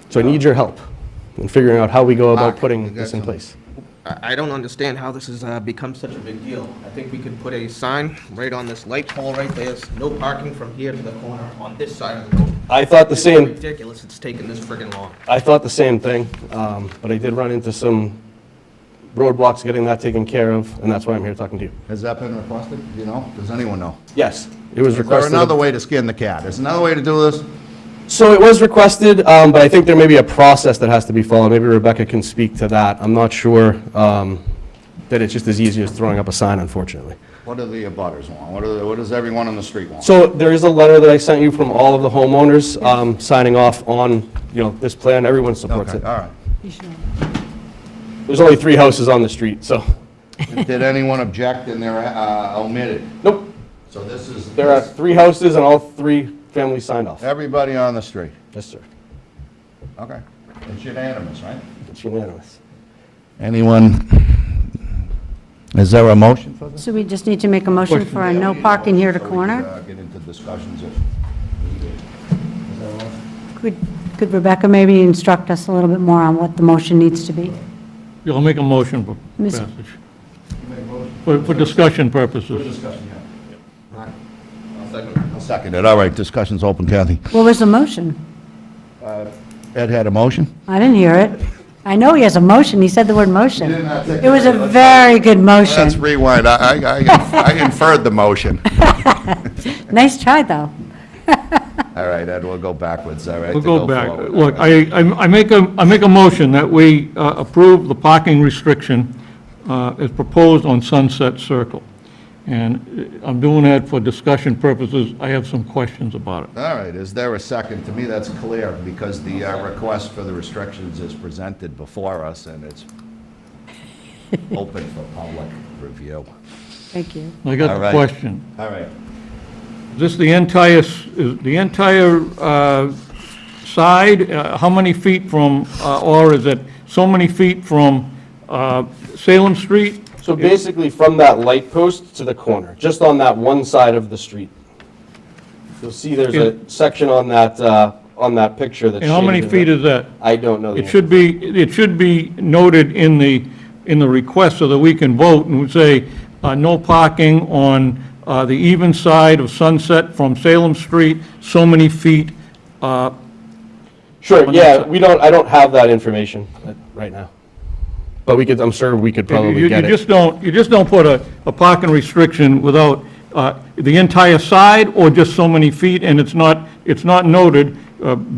So I need your help in figuring out how we go about Mark, you putting got this in something? place. I don't understand how this has become such a big deal. I think we could put a sign right on this light pole right there, no parking from here to the corner on this side of the road. I thought the It's same, ridiculous it's taken this friggin' long. I thought the same thing, but I did run into some roadblocks getting that taken care of, and that's why I'm here talking to you. Has that been requested? Do you know? Does anyone know? Yes, it was Is there requested. another way to skin the cat? Is another way to do this? So it was requested, but I think there may be a process that has to be followed. Maybe Rebecca can speak to that. I'm not sure that it's just as easy as throwing up a sign, unfortunately. What do the abutters want? What does everyone on the street want? So there is a letter that I sent you from all of the homeowners, signing off on, this plan. Everyone supports Okay, it. all right. There's only 3 houses on the street, so. Did anyone object and they're omitted? Nope. So this is. There are 3 houses and all 3 families signed off. Everybody on the street? Yes, sir. Okay. It's unanimous, right? It's unanimous. Anyone, is there a motion for this? So we just need to make a motion for a no parking here to So we corner? could, get into discussions if needed. Could Rebecca maybe instruct us a little bit more on what the motion needs to be? You'll make a motion for Miss- passage. For discussion purposes. Discussion, yeah. I'll second it. All right, discussion's open, Kathy. What was the motion? Ed had a motion? I didn't hear it. I know he has a motion. He said the word motion. didn't articulate It was a it. very good Let's motion. rewind. I inferred the motion. Nice try, though. All right, Ed, we'll go backwards, all right? We'll to go back. forward. Look, I make a motion that we approve the parking restriction as proposed on Sunset Circle. And I'm doing that for discussion purposes. I have some questions about it. All right, is there a second? To me, that's clear, because the request for the restrictions is presented before us, and it's open for public review. Thank you. I got All the right. question. All right. Is this the entire, side? How many feet from, or is it so many feet from Salem Street? So basically from that light post to the corner, just on that one side of the street. You'll see there's a section on that picture that's And how many shaded in feet red. is that? I don't know. the It should be noted in the request so that we can vote and would say, no parking on the even side of Sunset from Salem Street, so many feet. Sure, yeah, I don't have that information right now. But I'm sure we could probably get You it. just don't put a parking restriction without the entire side or just so many feet, and it's not noted.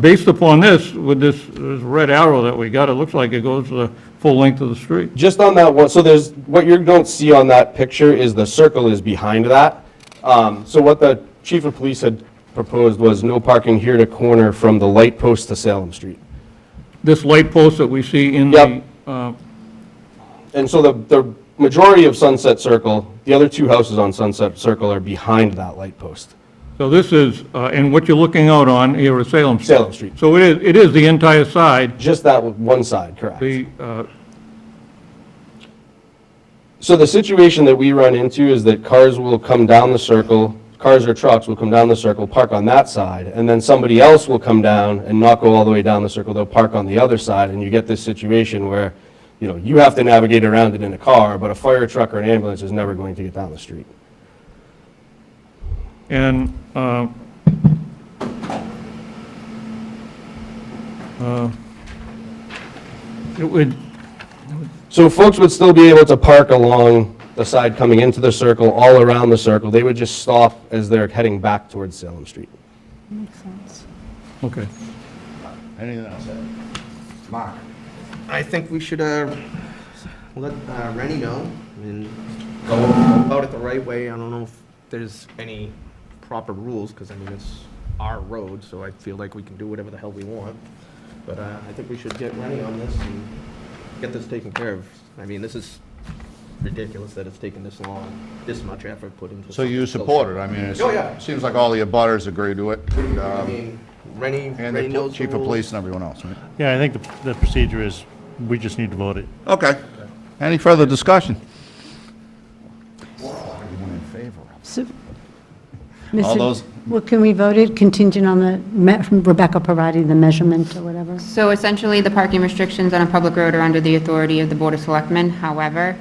Based upon this, with this red arrow that we got, it looks like it goes the full length of the street. Just on that one, so what you don't see on that picture is the circle is behind that. So what the chief of police had proposed was no parking here to corner from the light post to Salem Street. This light post that we see in Yep. the, And so the majority of Sunset Circle, the other 2 houses on Sunset Circle are behind that light post. so this is, and what you're looking out on here is Salem Street. Salem Street. So it is the entire side, Just that one side, correct. the, So the situation that we run into is that cars will come down the circle, cars or trucks will come down the circle, park on that side, and then somebody else will come down and not go all the way down the circle, they'll park on the other side, and you get this situation where, you have to navigate around it in a car, but a fire truck or an ambulance is never going to get down the street. and, it would, So folks would still be able to park along the side coming into the circle, all around the circle. They would just stop as they're heading back towards Salem Street. Makes sense. okay. Anything else, Ed? Mark? I think we should let Rennie know and go about it the right way. I don't know if there's any proper rules, because I mean, it's our road, so I feel like we can do whatever the hell we want. But I think we should get Rennie on this and get this taken care of. I mean, this is ridiculous that it's taken this long, this much effort put into. So you something so support it? I mean, Oh, yeah. it seems like all the abutters agree to it. I mean, Rennie And knows the the chief of rules. police and everyone else, right? Yeah, I think the procedure is, we just need to vote it. Okay. Any further discussion? Everyone in favor of it. So, All those- Well, can we vote it contingent on Rebecca providing the measurement or whatever? So essentially, the parking restrictions on a public road are under the authority of the Board of Selectmen. However,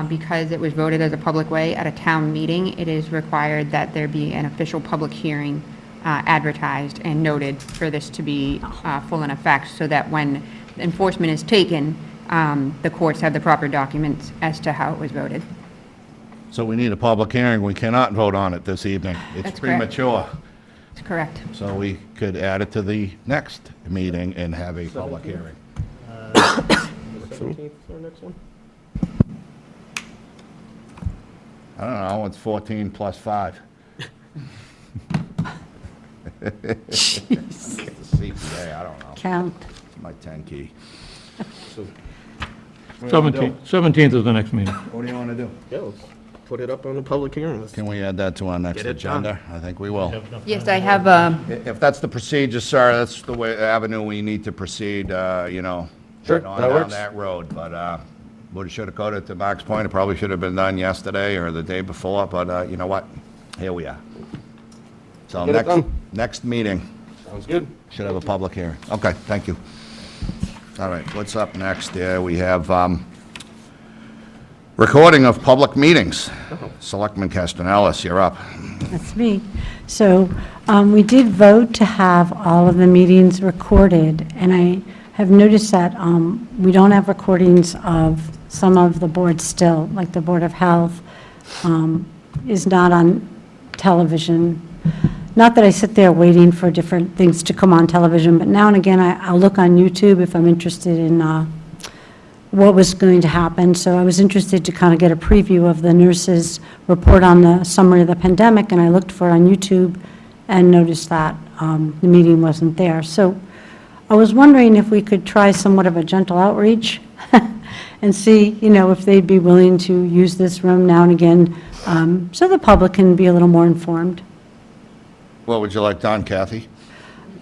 because it was voted as a public way at a town meeting, it is required that there be an official public hearing advertised and noted for this to be full in effect, so that when enforcement is taken, the courts have the proper documents as to how it was voted. So we need a public hearing. We cannot vote on it this evening. It's That's correct. premature. That's correct. So we could add it to the next meeting and have a public hearing. 17th is our next one? I don't know, it's 14 plus 5. It's the CPA, I don't know. Count. It's my 10 key. 17th is the next meeting. What do you want to do? Yeah, let's put it up on the public hearing. Let's Can we add that to our next Get it done. agenda? I think we will. Yes, I have, If that's the procedure, sir, that's the way, avenue we need to proceed, you know, Sure, getting on that down works. that road. But woulda, shoulda, coulda, to Mark's point, it probably should have been done yesterday or the day before, but you know what? Here we are. So Get it done. next meeting, Sounds good. should have a public hearing. Okay, thank you. All right, what's up next? Yeah, we have recording of public meetings. Selectman Castellalis, you're up. That's me. So we did vote to have all of the meetings recorded, and I have noticed that we don't have recordings of some of the boards still, like the Board of Health is not on television. Not that I sit there waiting for different things to come on television, but now and again, I'll look on YouTube if I'm interested in what was going to happen. So I was interested to kind of get a preview of the nurses' report on the summary of the pandemic, and I looked for it on YouTube and noticed that the meeting wasn't there. So I was wondering if we could try somewhat of a gentle outreach and see, you know, if they'd be willing to use this room now and again so the public can be a little more informed. What would you like done, Kathy?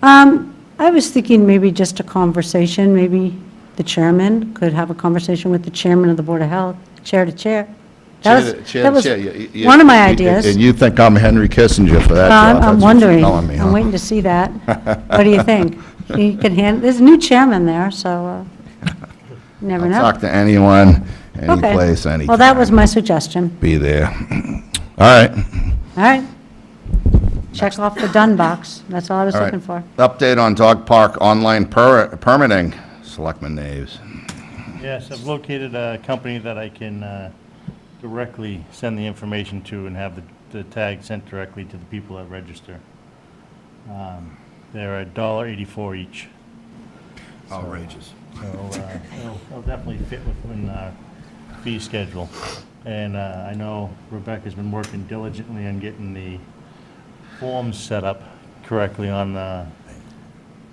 I was thinking maybe just a conversation, maybe the chairman could have a conversation with the chairman of the Board of Health, chair to chair. That was one of my ideas. And you think I'm Henry Kissinger for that job? I'm That's what you're wondering, telling me, I'm huh? waiting to see that. What do you think? He can there's a new chairman there, so you never I'll know. talk to anyone, any Okay. place, anytime. Well, that was my suggestion. Be there. All right. All right. Check off the done box. That's all I was All right. looking for. Update on dog park online permitting. Selectman Naves. Yes, I've located a company that I can directly send the information to and have the tag sent directly to the people that register. They're $1.84 each. Outrageous. So it'll definitely fit within our fee schedule. And I know Rebecca's been working diligently on getting the forms set up correctly on the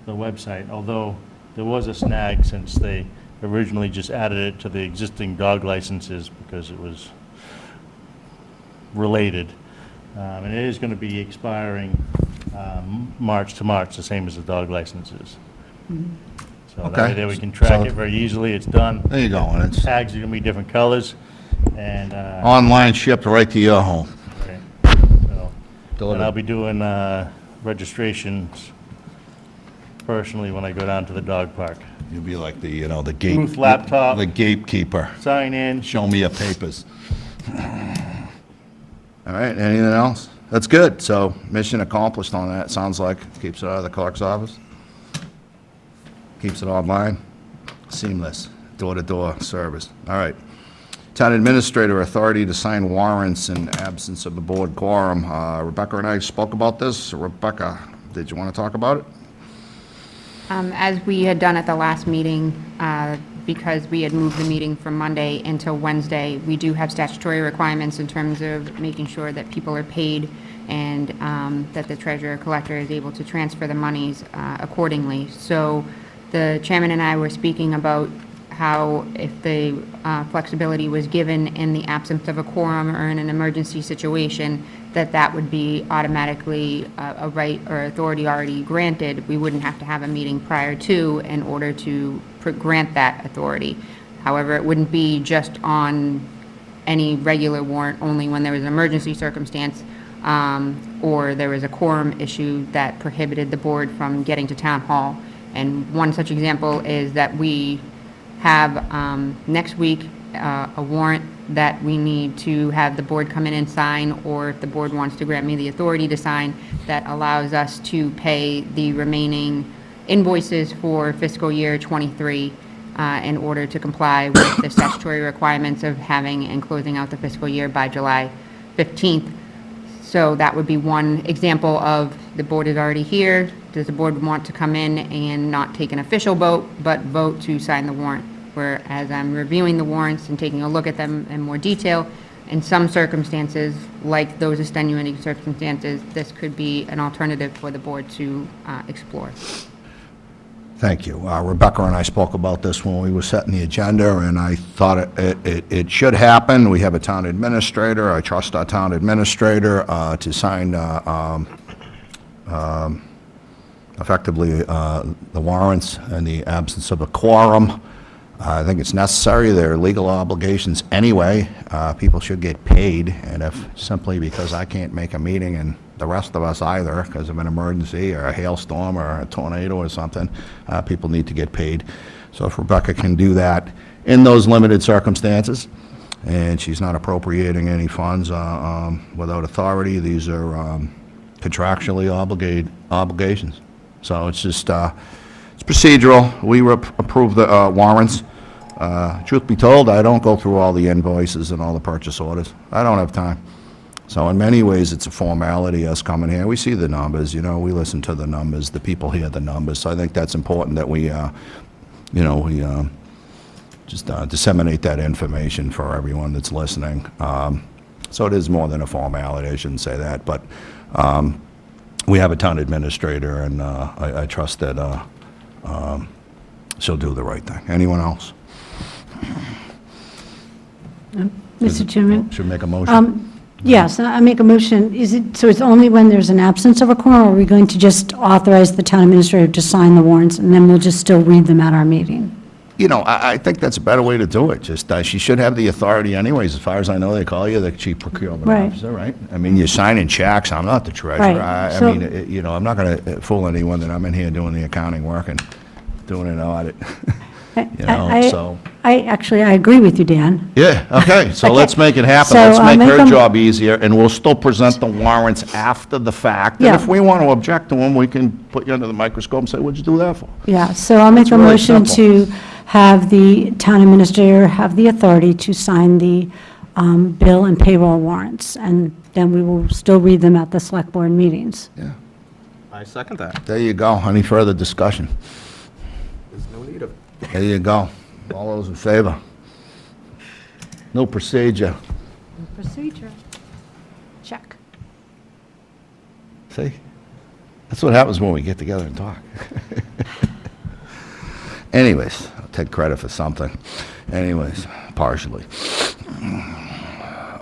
website, although there was a snag since they originally just added it to the existing dog licenses because it was related. And it is going to be expiring March to March, the same as the dog licenses. So that Okay. way there we can track So- it very easily. It's done. There you go. And it's Tags are going to be different colors and online shipped right to your home. right. So, Delivered. and I'll be doing registrations personally when I go down to the dog park. You'll be like the, you know, the gate. Booth laptop. The gatekeeper. Sign in. Show me your papers. All right, anything else? That's good. So mission accomplished on that, sounds like. Keeps it out of the clerk's office. Keeps it online. Seamless, door-to-door service. All right. Town administrator authority to sign warrants in absence of the board quorum. Rebecca and I spoke about this. Rebecca, did you want to talk about it? As we had done at the last meeting, because we had moved the meeting from Monday until Wednesday, we do have statutory requirements in terms of making sure that people are paid and that the treasurer collector is able to transfer the monies accordingly. So the chairman and I were speaking about how if the flexibility was given in the absence of a quorum or in an emergency situation, that would be automatically a right or authority already granted. We wouldn't have to have a meeting prior to in order to grant that authority. However, it wouldn't be just on any regular warrant, only when there was an emergency circumstance or there was a quorum issue that prohibited the board from getting to town hall. And one such example is that we have next week a warrant that we need to have the board come in and sign, or if the board wants to grant me the authority to sign, that allows us to pay the remaining invoices for fiscal year '23 in order to comply with the statutory requirements of having and closing out the fiscal year by July 15th. So that would be one example of the board is already here. Does the board want to come in and not take an official vote, but vote to sign the warrant? Where as I'm reviewing the warrants and taking a look at them in more detail, in some circumstances, like those extenuating circumstances, this could be an alternative for the board to explore. Thank you. Rebecca and I spoke about this when we were setting the agenda, and I thought it should happen. We have a town administrator. I trust our town administrator to sign effectively the warrants in the absence of a quorum. I think it's necessary. There are legal obligations anyway. People should get paid, and if simply because I can't make a meeting and the rest of us either because of an emergency or a hailstorm or a tornado or something, people need to get paid. So if Rebecca can do that in those limited circumstances, and she's not appropriating any funds without authority, these are contractually obligations. So it's just, it's procedural. We approve the warrants. Truth be told, I don't go through all the invoices and all the purchase orders. I don't have time. So in many ways, it's a formality, us coming here. We see the numbers, we listen to the numbers, the people hear the numbers. So I think that's important that we, just disseminate that information for everyone that's listening. So it is more than a formality, I shouldn't say that, but we have a town administrator, and I trust that she'll do the right thing. Anyone else? Mr. Chairman? Should make a motion? Yes, I make a motion. So it's only when there's an absence of a quorum, or are we going to just authorize the town administrator to sign the warrants, and then we'll just still read them at our meeting? I think that's a better way to do it. Just, she should have the authority anyways. As far as I know, they call you the chief procurement Right. officer, right? I mean, you're signing checks. I'm not the treasurer. Right. I So- mean, I'm not going to fool anyone that I'm in here doing the accounting work and doing an audit. So. I agree with you, Dan. Yeah, okay, so let's make it happen. So, Let's make make her a- job easier, and we'll still present the warrants after the fact. And Yeah. if we want to object to them, we can put you under the microscope and say, what'd you do that for? Yeah, so I'll make It's a really motion simple. to have the town administrator have the authority to sign the bill and payroll warrants, and then we will still read them at the select board meetings. Yeah, I second that. there you go. Any further discussion? There's no need of. There you go. All those in favor? No procedure. Procedure. Check. See? That's what happens when we get together and talk. Anyways, I'll take credit for something. Anyways, partially.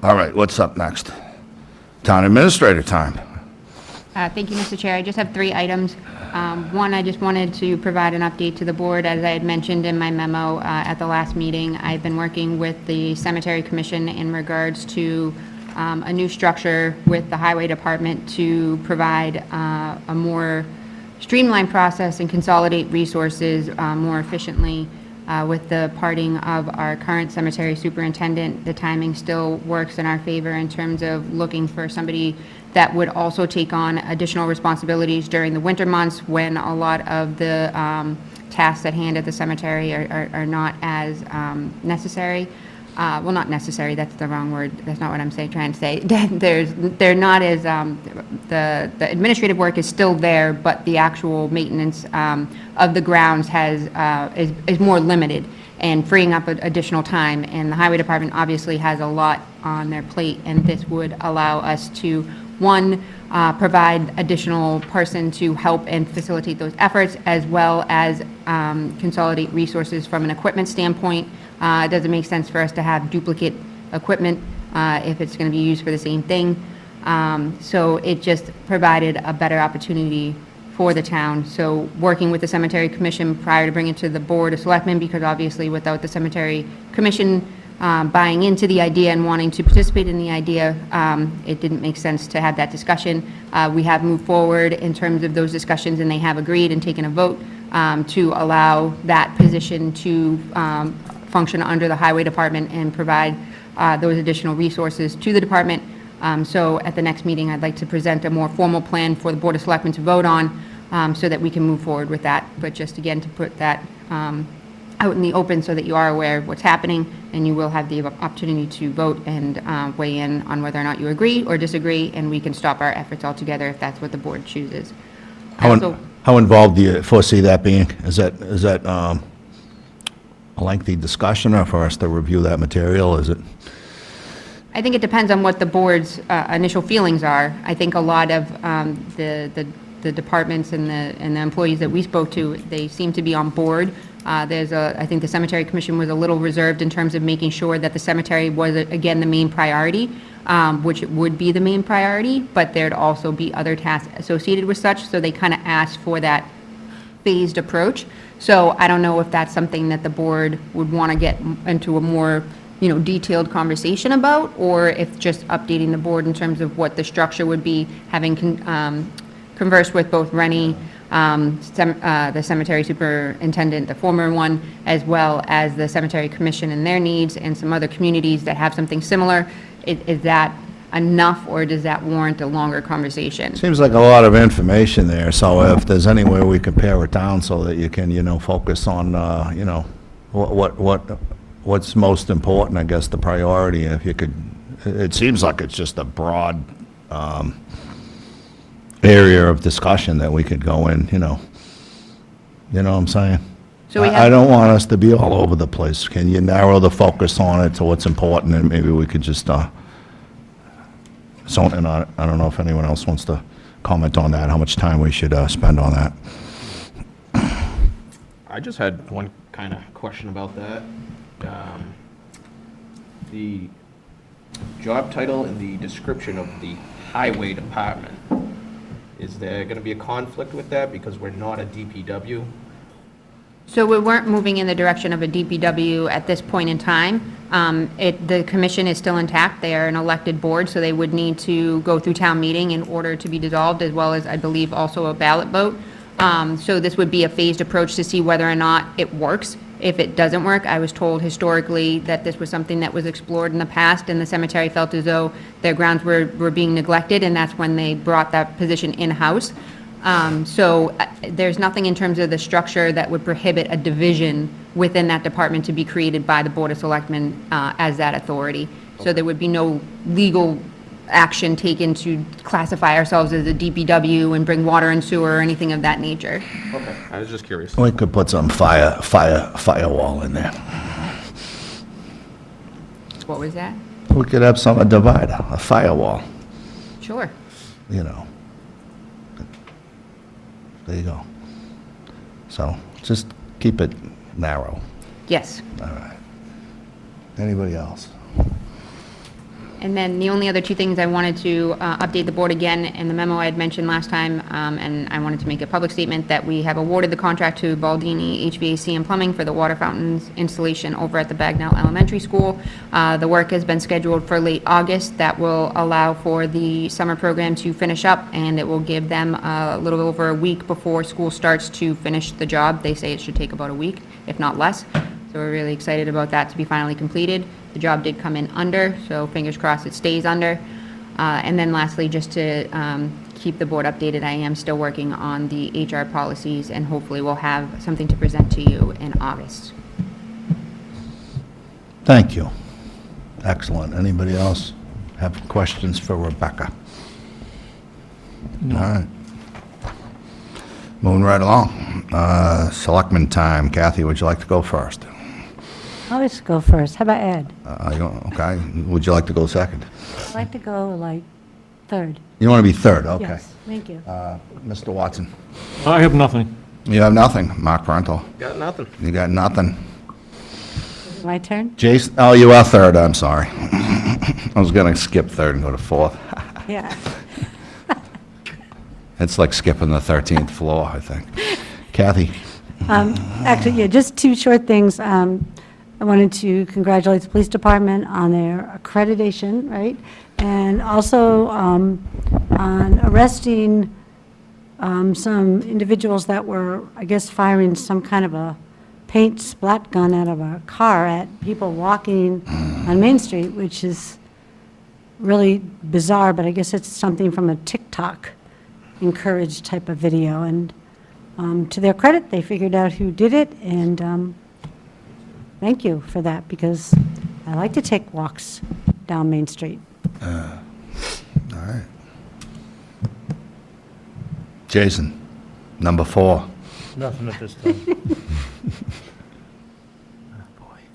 All right, what's up next? Town administrator time. Thank you, Mr. Chair. I just have 3 items. One, I just wanted to provide an update to the board. As I had mentioned in my memo at the last meeting, I've been working with the Cemetery Commission in regards to a new structure with the Highway Department to provide a more streamlined process and consolidate resources more efficiently with the parting of our current cemetery superintendent. The timing still works in our favor in terms of looking for somebody that would also take on additional responsibilities during the winter months when a lot of the tasks at hand at the cemetery are not as necessary. Well, not necessary, that's the wrong word. That's not what I'm trying to say. They're not as, the administrative work is still there, but the actual maintenance of the grounds is more limited and freeing up additional time. And the Highway Department obviously has a lot on their plate, and this would allow us to, one, provide additional person to help and facilitate those efforts, as well as consolidate resources from an equipment standpoint. It doesn't make sense for us to have duplicate equipment if it's going to be used for the same thing. So it just provided a better opportunity for the town. So working with the Cemetery Commission prior to bringing it to the Board of Selectmen, because obviously without the Cemetery Commission buying into the idea and wanting to participate in the idea, it didn't make sense to have that discussion. We have moved forward in terms of those discussions, and they have agreed and taken a vote to allow that position to function under the Highway Department and provide those additional resources to the department. So at the next meeting, I'd like to present a more formal plan for the Board of Selectmen to vote on so that we can move forward with that. But just again, to put that out in the open so that you are aware of what's happening, and you will have the opportunity to vote and weigh in on whether or not you agree or disagree, and we can stop our efforts altogether if that's what the board chooses. How involved do you foresee that being? Is that a lengthy discussion, or for us to review that material? Is it? I think it depends on what the board's initial feelings are. I think a lot of the departments and the employees that we spoke to, they seem to be on board. I think the Cemetery Commission was a little reserved in terms of making sure that the cemetery was, again, the main priority, which it would be the main priority, but there'd also be other tasks associated with such, so they kind of asked for that phased approach. So I don't know if that's something that the board would want to get into a more, detailed conversation about, or if just updating the board in terms of what the structure would be, having conversed with both Rennie, the cemetery superintendent, the former one, as well as the cemetery commission and their needs, and some other communities that have something similar. Is that enough, or does that warrant a longer conversation? Seems like a lot of information there, so if there's any way we could pare it down so that you can, focus on, what's most important, I guess, the priority, if you could, it seems like it's just a broad, area of discussion that we could go in, You know what I'm saying? So we I have- don't want us to be all over the place. Can you narrow the focus on it to what's important, and maybe we could just, and I don't know if anyone else wants to comment on that, how much time we should spend on that. I just had one kind of question about that. The job title and the description of the highway department, is there going to be a conflict with that because we're not a DPW? So we weren't moving in the direction of a DPW at this point in time. The commission is still intact. They are an elected board, so they would need to go through town meeting in order to be dissolved, as well as, I believe, also a ballot vote. So this would be a phased approach to see whether or not it works. If it doesn't work, I was told historically that this was something that was explored in the past, and the cemetery felt as though their grounds were being neglected, and that's when they brought that position in-house. There's nothing in terms of the structure that would prohibit a division within that department to be created by the Board of Selectmen as that authority. So there would be no legal action taken to classify ourselves as a DPW and bring water and sewer or anything of that nature. Okay, I was just curious. We could put some firewall in there. What was that? We could have a divider, a firewall, Sure. There you go. So, just keep it narrow. Yes. All right. Anybody else? And then the only other two things I wanted to update the board again, in the memo I had mentioned last time, and I wanted to make a public statement that we have awarded the contract to Baldini HVAC and Plumbing for the water fountains installation over at the Bagnell Elementary School. The work has been scheduled for late August. That will allow for the summer program to finish up, and it will give them a little over a week before school starts to finish the job. They say it should take about a week, if not less. So we're really excited about that to be finally completed. The job did come in under, so fingers crossed it stays under. And then lastly, just to keep the board updated, I am still working on the HR policies, and hopefully we'll have something to present to you in August. Thank you. Excellent. Anybody else have questions for Rebecca? All right. Moving right along. Selectmen time. Kathy, would you like to go first? I'll just go first. How about Ed? Okay. Would you like to go second? I'd like to go like third. You want to be third? Okay. Yes, thank you. Mr. Watson? I have nothing. You have nothing. Mark Parental? Got nothing. You got nothing. My turn? Jason? Oh, you are third. I'm sorry. I was going to skip third and go to fourth. Yeah. It's like skipping the 13th floor, I think. Kathy? Actually, yeah, just two short things. I wanted to congratulate the police department on their accreditation, right? And also on arresting some individuals that were, I guess, firing some kind of a paint splat gun out of a car at people walking on Main Street, which is really bizarre, but I guess it's something from a TikTok encouraged type of video. And to their credit, they figured out who did it, and thank you for that, because I like to take walks down Main Street. All right. Jason, number 4. Nothing at this time.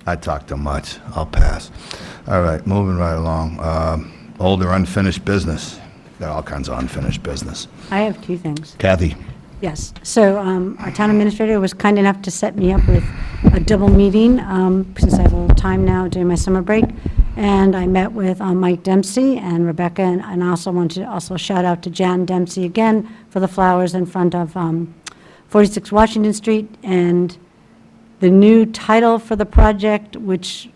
I talk too much. I'll pass. All right, moving right along. Older unfinished business. Got all kinds of unfinished business. I have two things. Kathy? Yes. So our town administrator was kind enough to set me up with a double meeting, since I have a little time now during my summer break. And I met with Mike Dempsey and Rebecca, and I also want to also shout out to Jan Dempsey again for the flowers in front of 46 Washington Street. And the new title for the project, which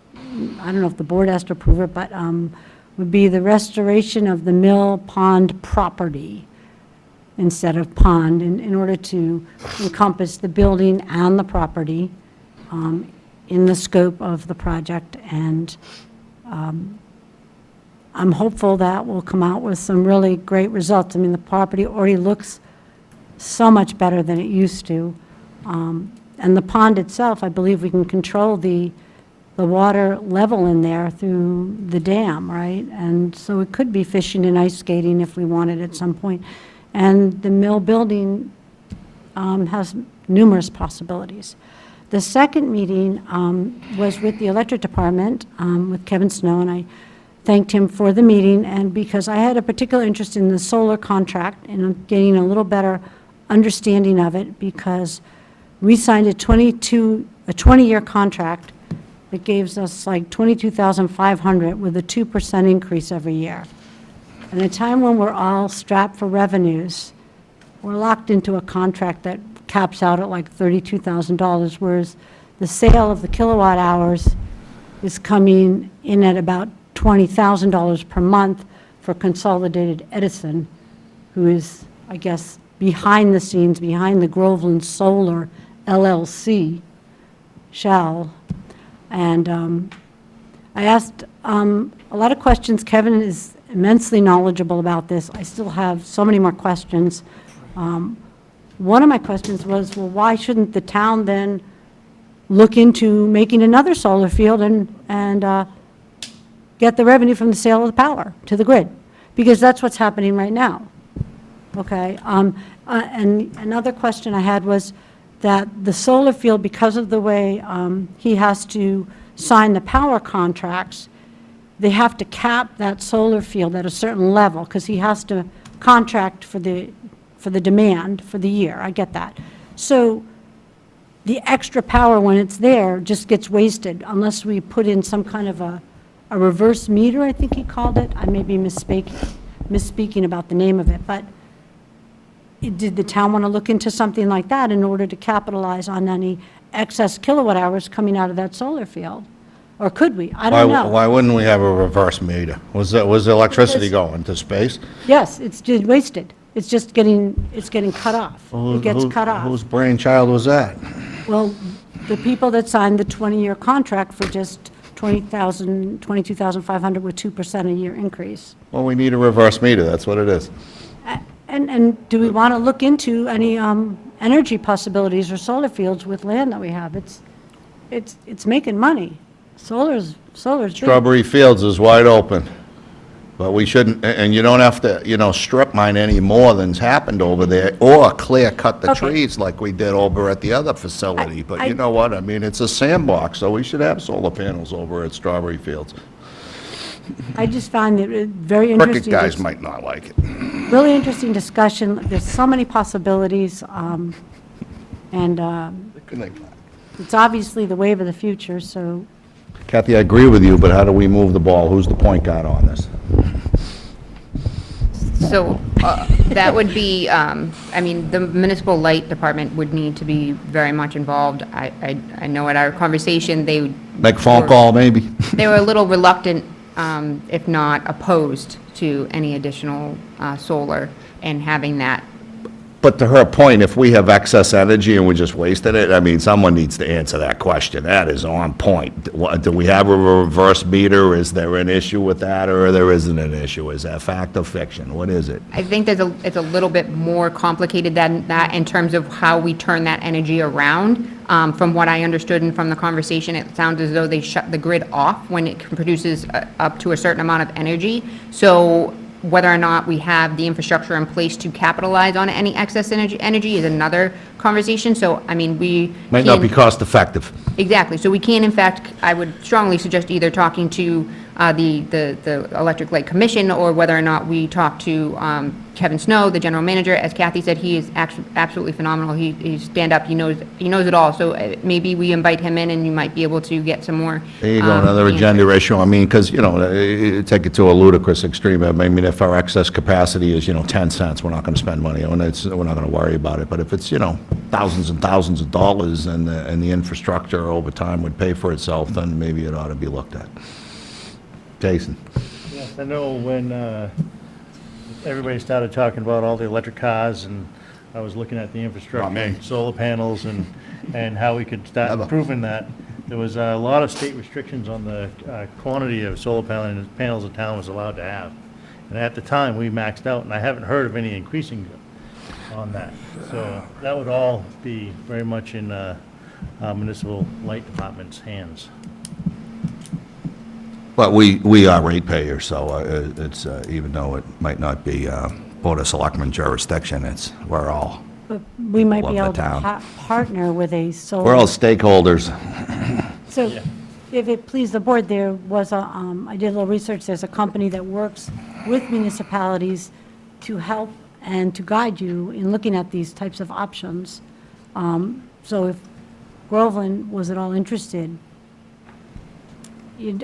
I don't know if the board has to approve it, but would be the restoration of the Mill Pond property instead of pond, in order to encompass the building and the property in the scope of the project. And I'm hopeful that will come out with some really great results. I mean, the property already looks so much better than it used to. And the pond itself, I believe we can control the water level in there through the dam, right? And so it could be fishing and ice skating if we wanted at some point. And the mill building has numerous possibilities. The second meeting was with the electric department, with Kevin Snow, and I thanked him for the meeting, and because I had a particular interest in the solar contract and getting a little better understanding of it, because we signed a 20-year contract that gives us like $22,500 with a 2% increase every year. At a time when we're all strapped for revenues, we're locked into a contract that caps out at like $32,000, whereas the sale of the kilowatt hours is coming in at about $20,000 per month for Consolidated Edison, who is, I guess, behind the scenes, behind the Groveland Solar LLC, Shell. And I asked a lot of questions. Kevin is immensely knowledgeable about this. I still have so many more questions. One of my questions was, well, why shouldn't the town then look into making another solar field and get the revenue from the sale of the power to the grid? Because that's what's happening right now. Okay. And another question I had was that the solar field, because of the way he has to sign the power contracts, they have to cap that solar field at a certain level because he has to contract for the demand for the year. I get that. So the extra power, when it's there, just gets wasted unless we put in some kind of a reverse meter, I think he called it. I may be misspeaking about the name of it, but did the town want to look into something like that in order to capitalize on any excess kilowatt hours coming out of that solar field? Or could we? I don't know. Why wouldn't we have a reverse meter? Was the electricity going to space? Yes, it's just wasted. It's just getting cut off. It gets cut off. Whose brainchild was that? Well, the people that signed the 20-year contract for just $22,500 with 2% a year increase. Well, we need a reverse meter, that's what it is. And do we want to look into any energy possibilities or solar fields with land that we have? It's making money. Solar's big. Strawberry Fields is wide open, but we shouldn't, and you don't have to, strip mine any more than's happened over there, or clear cut the Okay. trees like we did over at the other facility. But you know what, I mean, it's a sandbox, so we should have solar panels over at Strawberry Fields. I just found it very interesting. Cricket guys might not like it. Really interesting discussion. There's so many possibilities, and it's obviously the wave of the future, so Kathy, I agree with you, but how do we move the ball? Who's the point guard on this? So that would be, the municipal light department would need to be very much involved. I know at our conversation, they Make a phone call, maybe? they were a little reluctant, if not opposed, to any additional solar and having that. But to her point, if we have excess energy and we're just wasting it, I mean, someone needs to answer that question. That is on point. Do we have a reverse meter? Is there an issue with that, or there isn't an issue? Is that fact or fiction? What is it? I think it's a little bit more complicated than that in terms of how we turn that energy around. From what I understood and from the conversation, it sounds as though they shut the grid off when it produces up to a certain amount of energy. So whether or not we have the infrastructure in place to capitalize on any excess energy is another conversation. So, I mean, we Might not be can- cost effective. Exactly. So we can, in fact, I would strongly suggest either talking to the Electric Light Commission, or whether or not we talk to Kevin Snow, the general manager. As Kathy said, he is absolutely phenomenal. He's stand-up, he knows it all. So maybe we invite him in, and you might be able to get some more. There you go, another answers. agenda issue. I mean, because, take it to a ludicrous extreme. I mean, if our excess capacity is, 10 cents, we're not going to spend money on it. We're not going to worry about it. But if it's, thousands and thousands of dollars and the infrastructure over time would pay for itself, then maybe it ought to be looked at. Jason? Yes, I know when everybody started talking about all the electric cars, and I was looking at the infrastructure, me. solar panels, and how we could start Never. improving that. There was a lot of state restrictions on the quantity of solar panels a town was allowed to have. And at the time, we maxed out, and I haven't heard of any increasing on that. So that would all be very much in municipal light department's hands. But we are ratepayers, so it's, even though it might not be Board of Selectmen jurisdiction, we're all But we might be Love able the to town. partner with a solar. we're all stakeholders. So if it please the board, there was I did a little research, there's a company that works with municipalities to help and to guide you in looking at these types of options. So if Groveland was at all interested,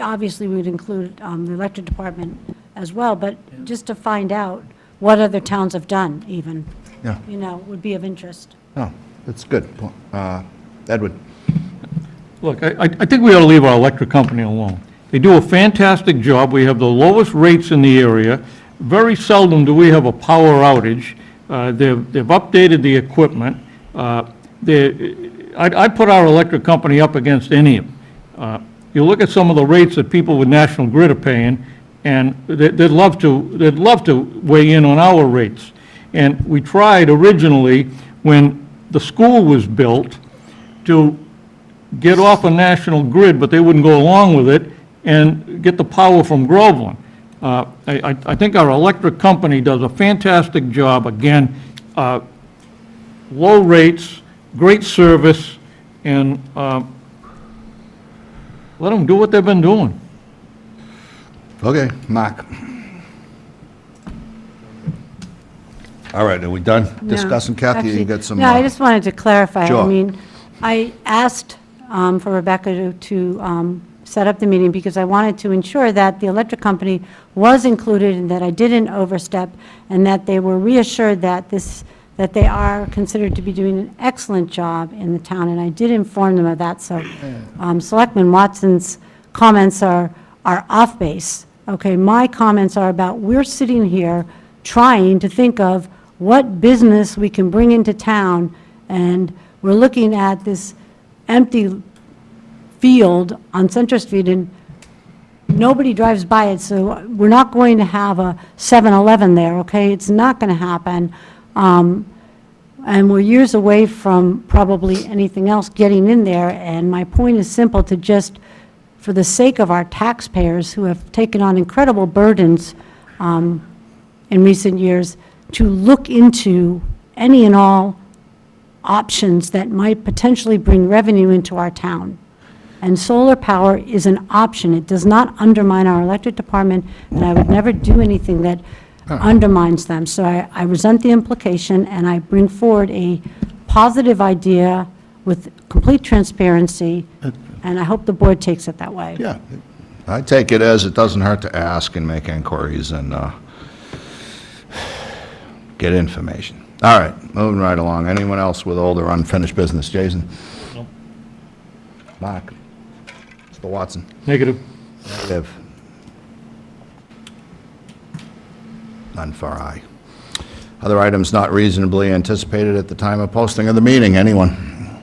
obviously we would include the electric department as well, but just to find out what other towns have done even, Yeah, would be of interest. no, that's good. Edward? Look, I think we ought to leave our electric company alone. They do a fantastic job. We have the lowest rates in the area. Very seldom do we have a power outage. They've updated the equipment. I'd put our electric company up against any of them. You look at some of the rates that people with National Grid are paying, and they'd love to weigh in on our rates. And we tried originally, when the school was built, to get off a National Grid, but they wouldn't go along with it, and get the power from Groveland. I think our electric company does a fantastic job. Again, low rates, great service, and let them do what they've been doing. Okay, Mark? All right, are we done No, discussing, Kathy? You actually- got some? No, I just wanted to clarify. Sure. I mean, I asked for Rebecca to set up the meeting because I wanted to ensure that the electric company was included and that I didn't overstep, and that they were reassured that that they are considered to be doing an excellent job in the town, and I did inform them of that. So Selectman Watson's comments are off base. Okay, my comments are about, we're sitting here trying to think of what business we can bring into town, and we're looking at this empty field on Center Street, and nobody drives by it, so we're not going to have a 7-Eleven there, okay? It's not going to happen. And we're years away from probably anything else getting in there, and my point is simple, to just, for the sake of our taxpayers who have taken on incredible burdens in recent years, to look into any and all options that might potentially bring revenue into our town. And solar power is an option. It does not undermine our electric department, and I would never do anything that undermines them. So I resent the implication, and I bring forward a positive idea with complete transparency, and I hope the board takes it that way. Yeah, I take it as it doesn't hurt to ask and make inquiries and get information. All right, moving right along. Anyone else with old or unfinished business? Jason? No. Mark? Mr. Watson? Negative. Negative. None for aye. Other items not reasonably anticipated at the time of posting of the meeting. Anyone?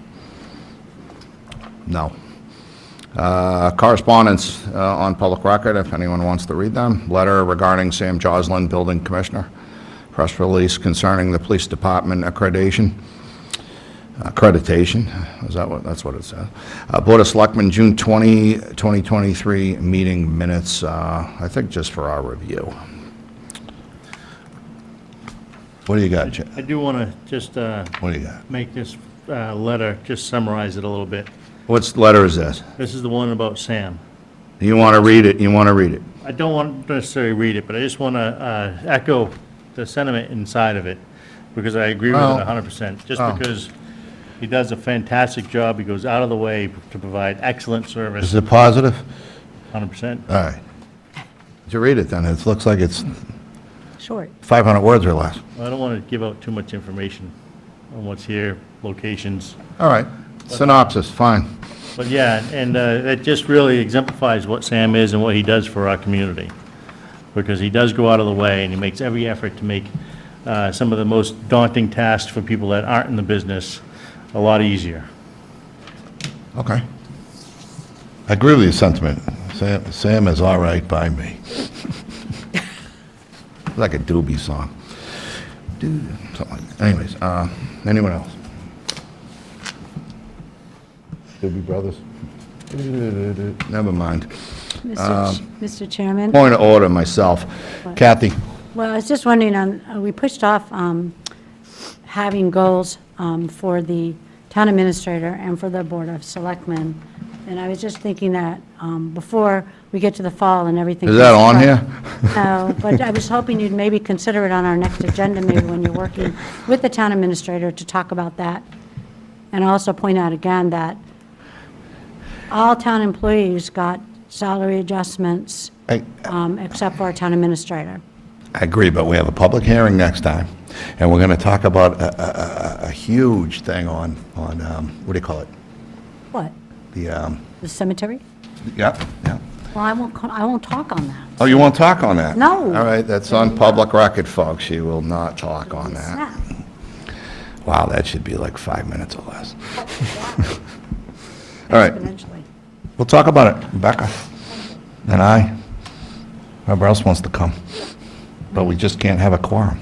No. Correspondence on public record, if anyone wants to read them. Letter regarding Sam Joslin, Building Commissioner. Press release concerning the Police Department accreditation. That's what it says. Board of Selectmen, June 20, 2023 meeting minutes, I think just for our review. What do you got, Chip? I do want to just What do you got? make this letter, just summarize it a little bit. What letter is this? This is the one about Sam. You want to read it? You want to read it? I don't want to necessarily read it, but I just want to echo the sentiment inside of it, because I agree with Oh. it 100%. Just Oh. because he does a fantastic job, he goes out of the way to provide excellent service, Is it positive? 100%. All right. Did you read it then? It looks like it's Short. 500 words or less. I don't want to give out too much information on what's here, locations. All right. Synopsis, fine. But yeah, and it just really exemplifies what Sam is and what he does for our community. Because he does go out of the way, and he makes every effort to make some of the most daunting tasks for people that aren't in the business a lot easier. Okay. I agree with your sentiment. Sam is all right by me. Like a Doobie song. Something like that. Anyways, anyone else? Doobie Brothers? Never mind. Mr. Chairman? Point of order myself. Kathy? Well, I was just wondering, we pushed off having goals for the town administrator and for the Board of Selectmen, and I was just thinking that before we get to the fall and everything... Is that on here? No, but I was hoping you'd maybe consider it on our next agenda, maybe when you're working with the town administrator to talk about that. And also point out again that all town employees got salary adjustments, except for our town administrator. I agree, but we have a public hearing next time, and we're going to talk about a huge thing on, what do you call it? What? The, The cemetery? yeah. Well, I won't talk on that. Oh, you won't talk on that? No. All right, that's on public record, folks. You will not talk on that. Wow, that should be like 5 minutes or less. All right, Exponentially. we'll talk about it. Rebecca and I, whoever else wants to come. But we just can't have a quorum.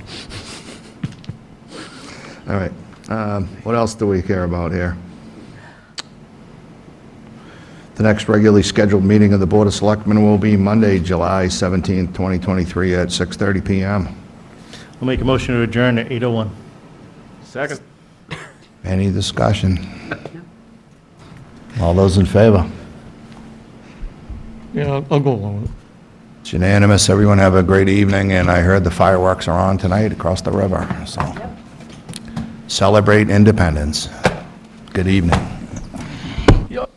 All right, what else do we care about here? The next regularly scheduled meeting of the Board of Selectmen will be Monday, July 17th, 2023, at 6:30 PM. I'll make a motion to adjourn at 8:01. Second. Any discussion? All those in favor? Yeah, I'll go along with it. It's unanimous. Everyone have a great evening, and I heard the fireworks are on tonight across the river, so celebrate independence. Good evening. Yep.